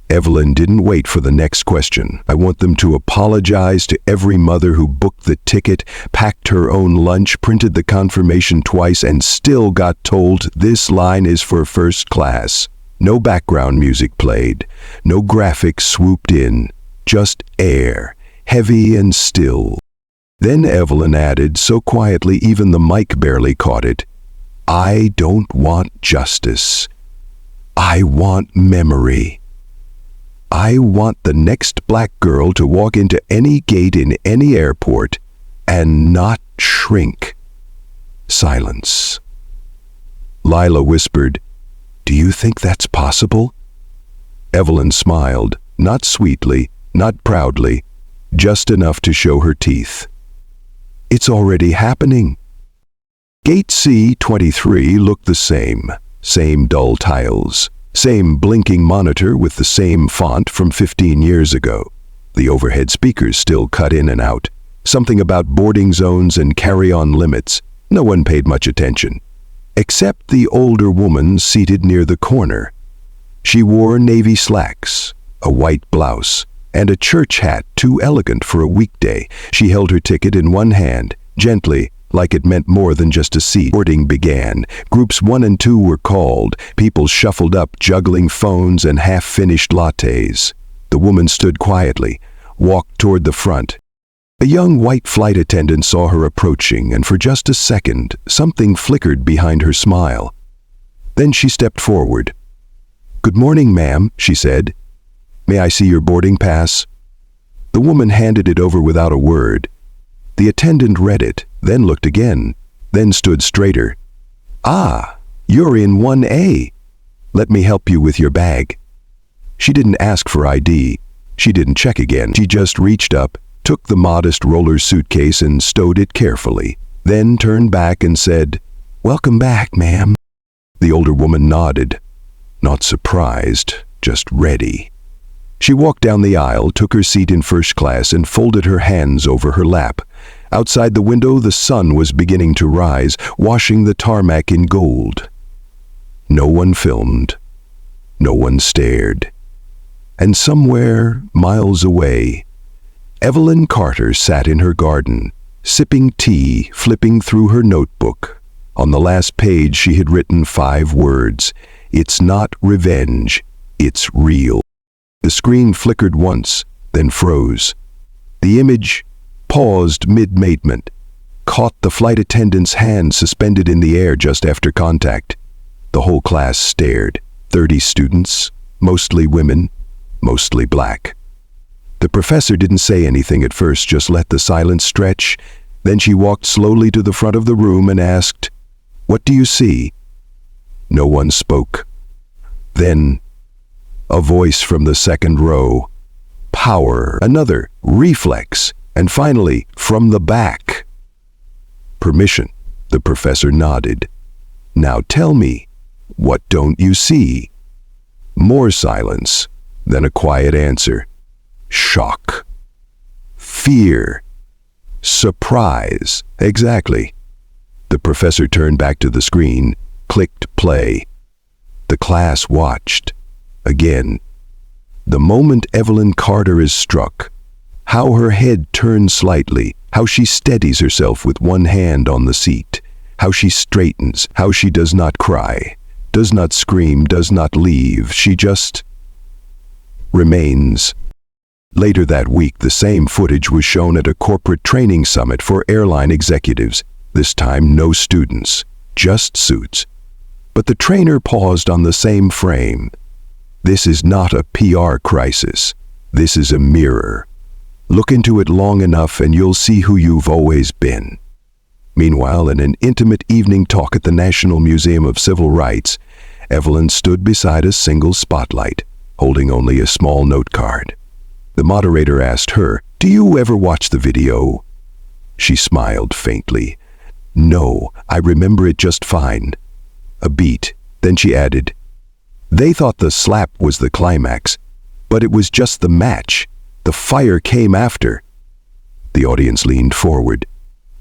Evelyn didn't wait for the next question. I want them to apologize to every mother who booked the ticket, packed her own lunch, printed the confirmation twice, and still got told this line is for first class. No background music played. No graphics swooped in. Just air, heavy and still. Then Evelyn added, so quietly even the mic barely caught it, I don't want justice. I want memory. I want the next black girl to walk into any gate in any airport and not shrink. Silence. Lila whispered, "Do you think that's possible?" Evelyn smiled, not sweetly, not proudly, just enough to show her teeth. "It's already happening." Gate C-23 looked the same dull tiles, same blinking monitor with the same font from 15 years ago. The overhead speakers still cut in and out. Something about boarding zones and carry-on limits. No one paid much attention, except the older woman seated near the corner. She wore navy slacks, a white blouse, and a church hat too elegant for a weekday. She held her ticket in one hand, gently, like it meant more than just a seat. Boarding began. Groups 1 and 2 were called. People shuffled up, juggling phones and half-finished lattes. The woman stood quietly, walked toward the front. A young white flight attendant saw her approaching, and for just a second, something flickered behind her smile. Then she stepped forward. "Good morning, ma'am," she said. "May I see your boarding pass?" The woman handed it over without a word. The attendant read it, then looked again, then stood straighter. "Ah, you're in 1A. Let me help you with your bag." She didn't ask for ID. She didn't check again. She just reached up, took the modest roller suitcase and stowed it carefully, then turned back and said, "Welcome back, ma'am." The older woman nodded, not surprised, just ready. She walked down the aisle, took her seat in first class, and folded her hands over her lap. Outside the window, the sun was beginning to rise, washing the tarmac in gold. No one filmed. No one stared. And somewhere, miles away, Evelyn Carter sat in her garden, sipping tea, flipping through her notebook. On the last page she had written 5 words. "It's not revenge, it's real." The screen flickered once, then froze. The image paused mid-movement, caught the flight attendant's hand suspended in the air just after contact. The whole class stared. 30 students, mostly women, mostly black. The professor didn't say anything at first, just let the silence stretch. Then she walked slowly to the front of the room and asked, "What do you see?" No one spoke. Then, a voice from the second row. Power, another, reflex, and finally, from the back. "Permission," the professor nodded. "Now tell me, what don't you see?" More silence, then a quiet answer. Shock. Fear. Surprise. Exactly. The professor turned back to the screen, clicked play. The class watched. Again. The moment Evelyn Carter is struck, how her head turns slightly, how she steadies herself with one hand on the seat, how she straightens, how she does not cry, does not scream, does not leave, she just remains. Later that week, the same footage was shown at a corporate training summit for airline executives. This time, no students, just suits. But the trainer paused on the same frame. "This is not a PR crisis. This is a mirror. Look into it long enough and you'll see who you've always been." Meanwhile, in an intimate evening talk at the National Museum of Civil Rights, Evelyn stood beside a single spotlight, holding only a small note card. The moderator asked her, "Do you ever watch the video?" She smiled faintly. "No, I remember it just fine." A beat. Then she added, "They thought the slap was the climax, but it was just the match. The fire came after." The audience leaned forward.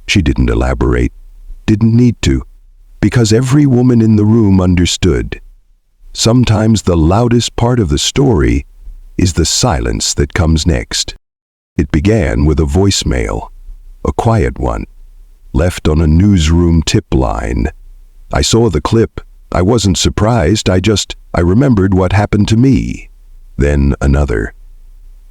She didn't elaborate, didn't need to, because every woman in the room understood. Sometimes the loudest part of the story is the silence that comes next. It began with a voicemail, a quiet one, left on a newsroom tip line. "I saw the clip. I wasn't surprised. I remembered what happened to me." Then another.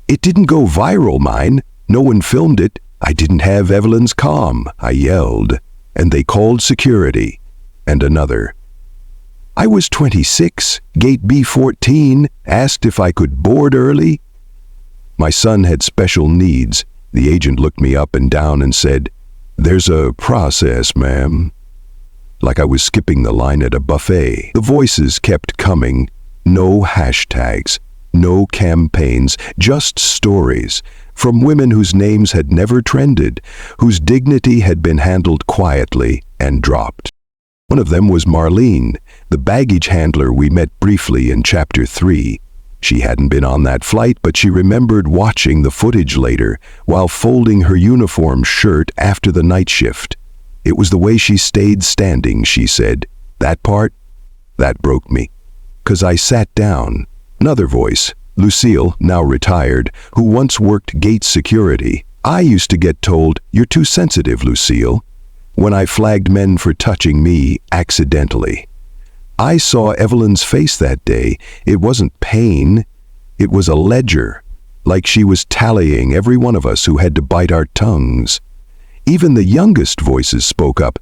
"It didn't go viral, mine. No one filmed it. I didn't have Evelyn's comm," I yelled, "and they called security." And another. "I was 26, gate B14, asked if I could board early." My son had special needs. The agent looked me up and down and said, "There's a process, ma'am." like I was skipping the line at a buffet. The voices kept coming. No hashtags, no campaigns, just stories from women whose names had never trended, whose dignity had been handled quietly and dropped. One of them was Marlene, the baggage handler we met briefly in Chapter 3. She hadn't been on that flight, but she remembered watching the footage later while folding her uniform shirt after the night shift. It was the way she stayed standing, she said. That part, that broke me. 'Cause I sat down. Another voice, Lucille, now retired, who once worked gate security. I used to get told, "You're too sensitive, Lucille," when I flagged men for touching me accidentally. I saw Evelyn's face that day. It wasn't pain. It was a ledger, like she was tallying every one of us who had to bite our tongues. Even the youngest voices spoke up.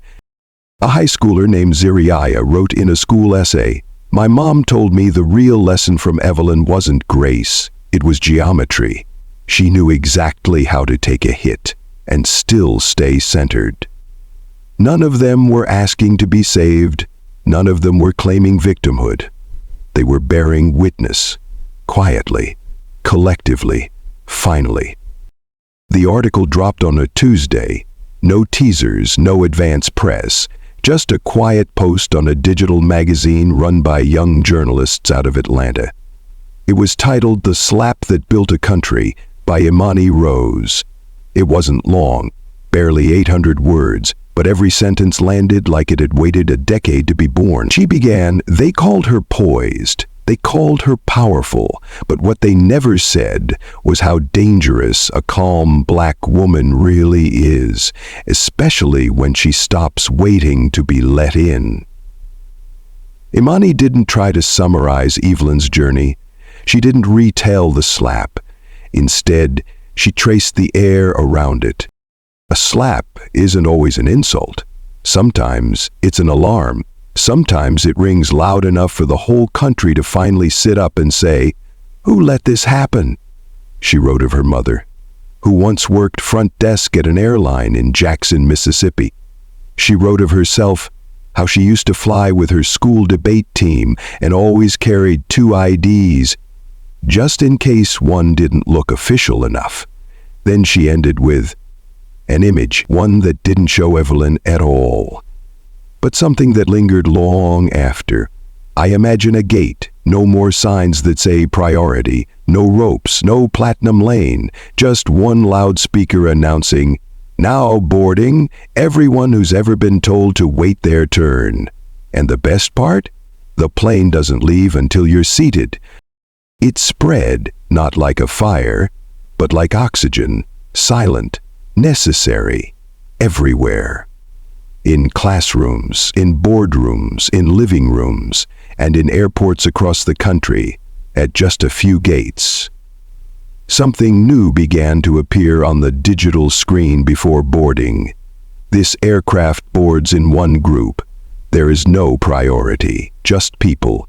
A high schooler named Ziriah wrote in a school essay, "My mom told me the real lesson from Evelyn wasn't grace, it was geometry. She knew exactly how to take a hit and still stay centered." None of them were asking to be saved. None of them were claiming victimhood. They were bearing witness, quietly, collectively, finally. The article dropped on a Tuesday. No teasers, no advance press, just a quiet post on a digital magazine run by young journalists out of Atlanta. It was titled "The Slap That Built a Country" by Imani Rose. It wasn't long, barely 800 words, but every sentence landed like it had waited a decade to be born. She began, "They called her poised. They called her powerful, but what they never said was how dangerous a calm black woman really is, especially when she stops waiting to be let in." Imani didn't try to summarize Evelyn's journey. She didn't retell the slap. Instead, she traced the air around it. A slap isn't always an insult. Sometimes it's an alarm. Sometimes it rings loud enough for the whole country to finally sit up and say, "Who let this happen?" She wrote of her mother, who once worked front desk at an airline in Jackson, Mississippi. She wrote of herself, how she used to fly with her school debate team and always carried 2 IDs, just in case one didn't look official enough. Then she ended with an image, one that didn't show Evelyn at all, but something that lingered long after. I imagine a gate, no more signs that say priority, no ropes, no platinum lane, just one loudspeaker announcing, "Now boarding, everyone who's ever been told to wait their turn." And the best part? The plane doesn't leave until you're seated. It spread, not like a fire, but like oxygen, silent, necessary, everywhere. In classrooms, in boardrooms, in living rooms, and in airports across the country, at just a few gates. Something new began to appear on the digital screen before boarding. This aircraft boards in one group. There is no priority, just people.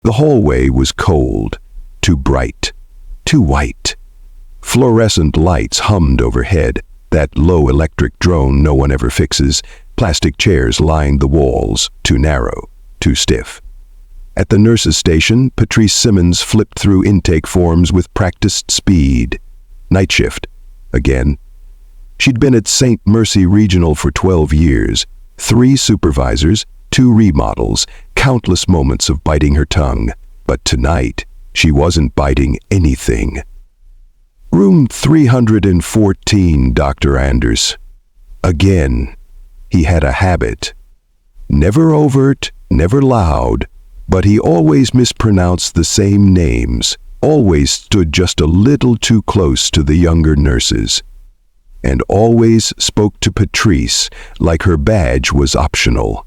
The hallway was cold, too bright, too white. Fluorescent lights hummed overhead, that low electric drone no one ever fixes. Plastic chairs lined the walls, too narrow, too stiff. At the nurse's station, Patrice Simmons flipped through intake forms with practiced speed. Night shift, again. She'd been at St. Mercy Regional for 12 years, 3 supervisors, 2 remodels, countless moments of biting her tongue. But tonight, she wasn't biting anything. "Room 314, Dr. Anders." Again. He had a habit. Never overt, never loud, but he always mispronounced the same names, always stood just a little too close to the younger nurses, and always spoke to Patrice like her badge was optional.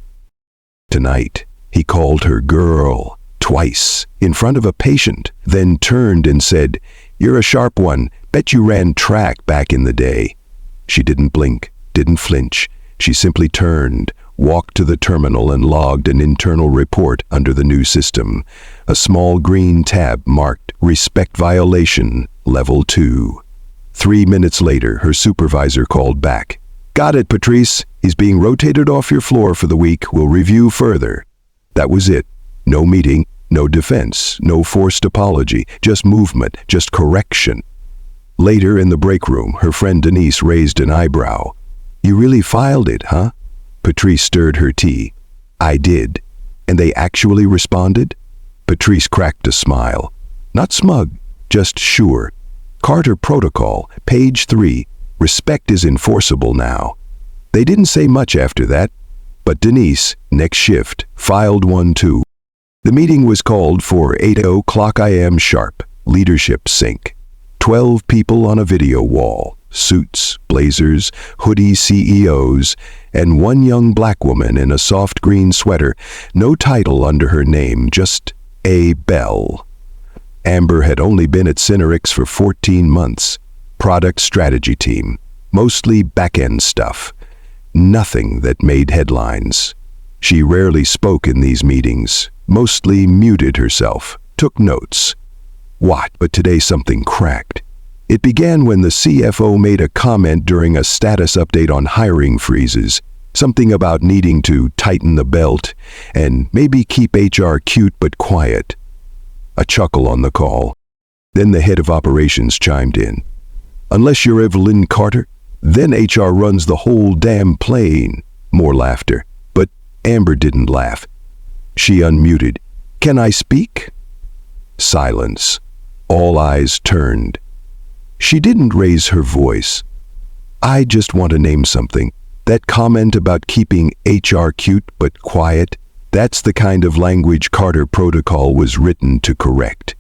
Tonight, he called her girl, twice, in front of a patient, then turned and said, "You're a sharp one. Bet you ran track back in the day." She didn't blink, didn't flinch. She simply turned, walked to the terminal and logged an internal report under the new system. A small green tab marked "Respect Violation, Level 2." 3 minutes later, her supervisor called back. Got it, Patrice. He's being rotated off your floor for the week. We'll review further. That was it. No meeting, no defense, no forced apology, just movement, just correction. Later in the break room, her friend Denise raised an eyebrow. You really filed it, huh? Patrice stirred her tea. I did. And they actually responded? Patrice cracked a smile. Not smug, just sure. Carter Protocol, page 3. Respect is enforceable now. They didn't say much after that, but Denise, next shift, filed one too. The meeting was called for 8:00 a.m. sharp, leadership sync. 12 people on a video wall, suits, blazers, hoodie CEOs, and one young black woman in a soft green sweater, no title under her name, just A. Bell. Amber had only been at Cinerix for 14 months. Product strategy team, mostly back-end stuff. Nothing that made headlines. She rarely spoke in these meetings, mostly muted herself, took notes. What? But today something cracked. It began when the CFO made a comment during a status update on hiring freezes, something about needing to tighten the belt and maybe keep HR cute but quiet. A chuckle on the call. Then the head of operations chimed in. Unless you're Evelyn Carter, then HR runs the whole damn plane. More laughter. But Amber didn't laugh. She unmuted. Can I speak? Silence. All eyes turned. She didn't raise her voice. I just want to name something. That comment about keeping HR cute but quiet, that's the kind of language Carter Protocol was written to correct.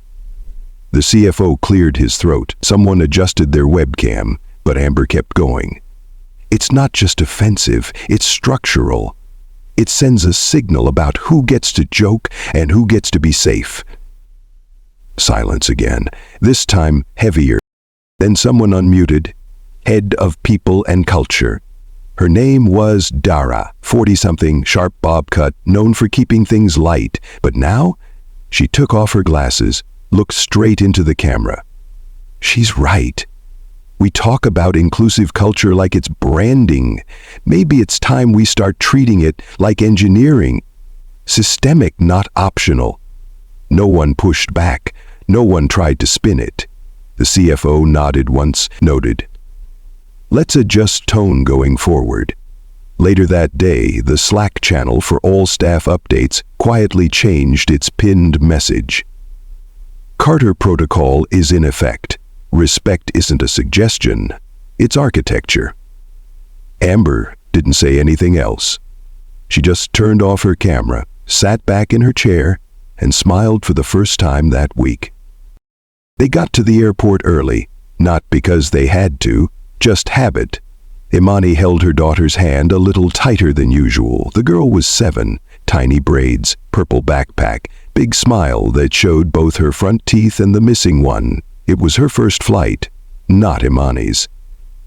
The CFO cleared his throat. Someone adjusted their webcam, but Amber kept going. It's not just offensive, it's structural. It sends a signal about who gets to joke and who gets to be safe. Silence again, this time heavier. Then someone unmuted. Head of People and Culture. Her name was Dara, 40-something, sharp bob cut, known for keeping things light. But now, she took off her glasses, looked straight into the camera. She's right. We talk about inclusive culture like it's branding. Maybe it's time we start treating it like engineering. Systemic, not optional. No one pushed back. No one tried to spin it. The CFO nodded once, noted. Let's adjust tone going forward. Later that day, the Slack channel for all staff updates quietly changed its pinned message. Carter Protocol is in effect. Respect isn't a suggestion, it's architecture. Amber didn't say anything else. She just turned off her camera, sat back in her chair, and smiled for the first time that week. They got to the airport early, not because they had to, just habit. Imani held her daughter's hand a little tighter than usual. The girl was 7, tiny braids, purple backpack, big smile that showed both her front teeth and the missing one. It was her first flight, not Imani's.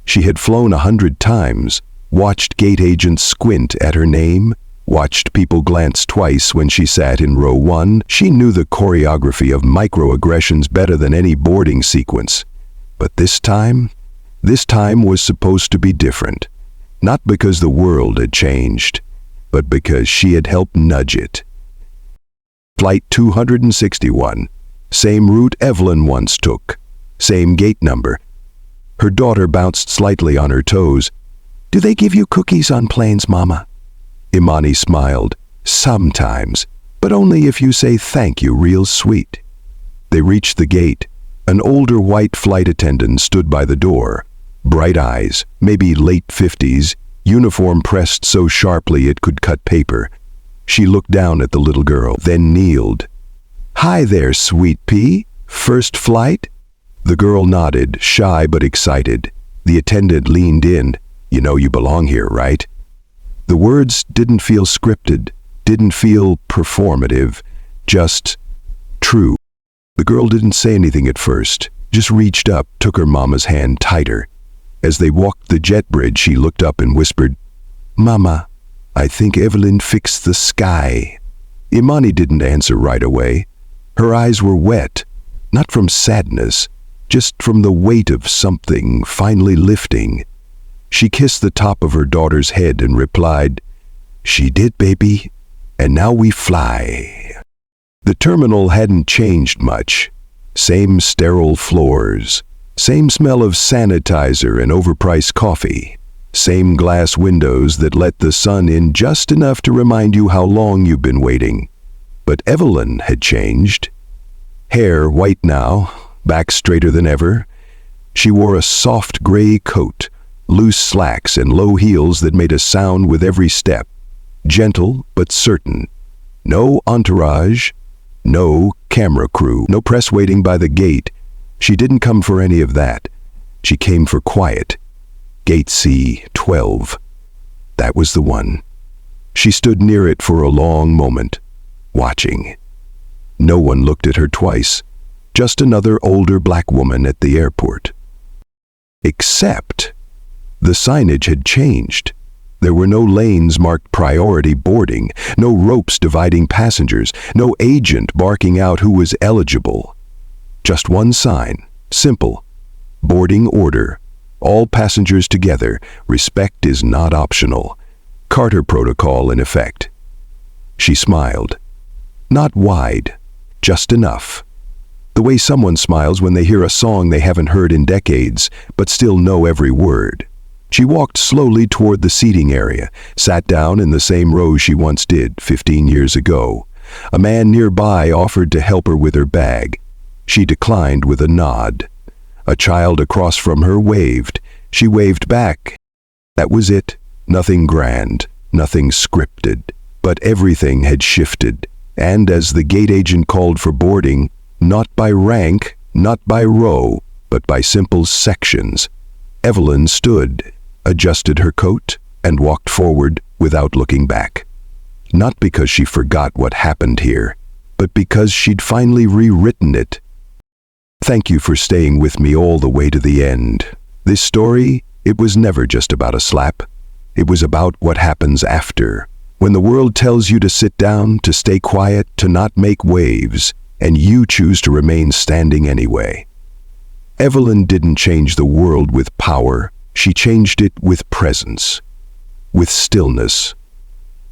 She had flown 100 times, watched gate agents squint at her name, watched people glance twice when she sat in row 1. She knew the choreography of microaggressions better than any boarding sequence. But this time was supposed to be different. Not because the world had changed, but because she had helped nudge it. Flight 261. Same route Evelyn once took. Same gate number. Her daughter bounced slightly on her toes. Do they give you cookies on planes, Mama? Imani smiled. Sometimes, but only if you say thank you real sweet. They reached the gate. An older white flight attendant stood by the door. Bright eyes, maybe late 50s, uniform pressed so sharply it could cut paper. She looked down at the little girl, then kneeled. Hi there, sweet pea. First flight? The girl nodded, shy but excited. The attendant leaned in. You know you belong here, right? The words didn't feel scripted, didn't feel performative, just true. The girl didn't say anything at first, just reached up, took her mama's hand tighter. As they walked the jet bridge, she looked up and whispered, Mama, I think Evelyn fixed the sky. Imani didn't answer right away. Her eyes were wet, not from sadness, just from the weight of something finally lifting. She kissed the top of her daughter's head and replied, "She did, baby, and now we fly." The terminal hadn't changed much. Same sterile floors, same smell of sanitizer and overpriced coffee, same glass windows that let the sun in just enough to remind you how long you've been waiting. But Evelyn had changed. Hair white now, back straighter than ever. She wore a soft gray coat, loose slacks and low heels that made a sound with every step. Gentle but certain. No entourage, no camera crew, no press waiting by the gate. She didn't come for any of that. She came for quiet. Gate C-12. That was the one. She stood near it for a long moment, watching. No one looked at her twice. Just another older black woman at the airport. Except the signage had changed. There were no lanes marked priority boarding, no ropes dividing passengers, no agent barking out who was eligible. Just one sign, simple. Boarding order. All passengers together. Respect is not optional. Carter protocol in effect. She smiled. Not wide, just enough. The way someone smiles when they hear a song they haven't heard in decades, but still know every word. She walked slowly toward the seating area, sat down in the same row she once did 15 years ago. A man nearby offered to help her with her bag. She declined with a nod. A child across from her waved. She waved back. That was it. Nothing grand, nothing scripted. But everything had shifted. And as the gate agent called for boarding, not by rank, not by row, but by simple sections, Evelyn stood, adjusted her coat, and walked forward without looking back. Not because she forgot what happened here, but because she'd finally rewritten it. Thank you for staying with me all the way to the end. This story, it was never just about a slap. It was about what happens after. When the world tells you to sit down, to stay quiet, to not make waves, and you choose to remain standing anyway. Evelyn didn't change the world with power. She changed it with presence, with stillness.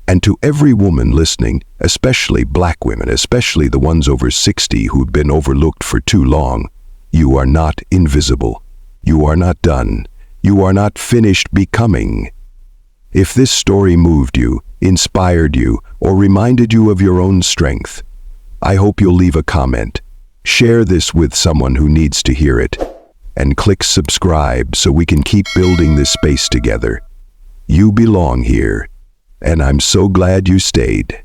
And to every woman listening, especially black women, especially the ones over 60 who've been overlooked for too long, you are not invisible. You are not done. You are not finished becoming. If this story moved you, inspired you, or reminded you of your own strength, I hope you'll leave a comment. Share this with someone who needs to hear it. And click subscribe so we can keep building this space together. You belong here, and I'm so glad you stayed.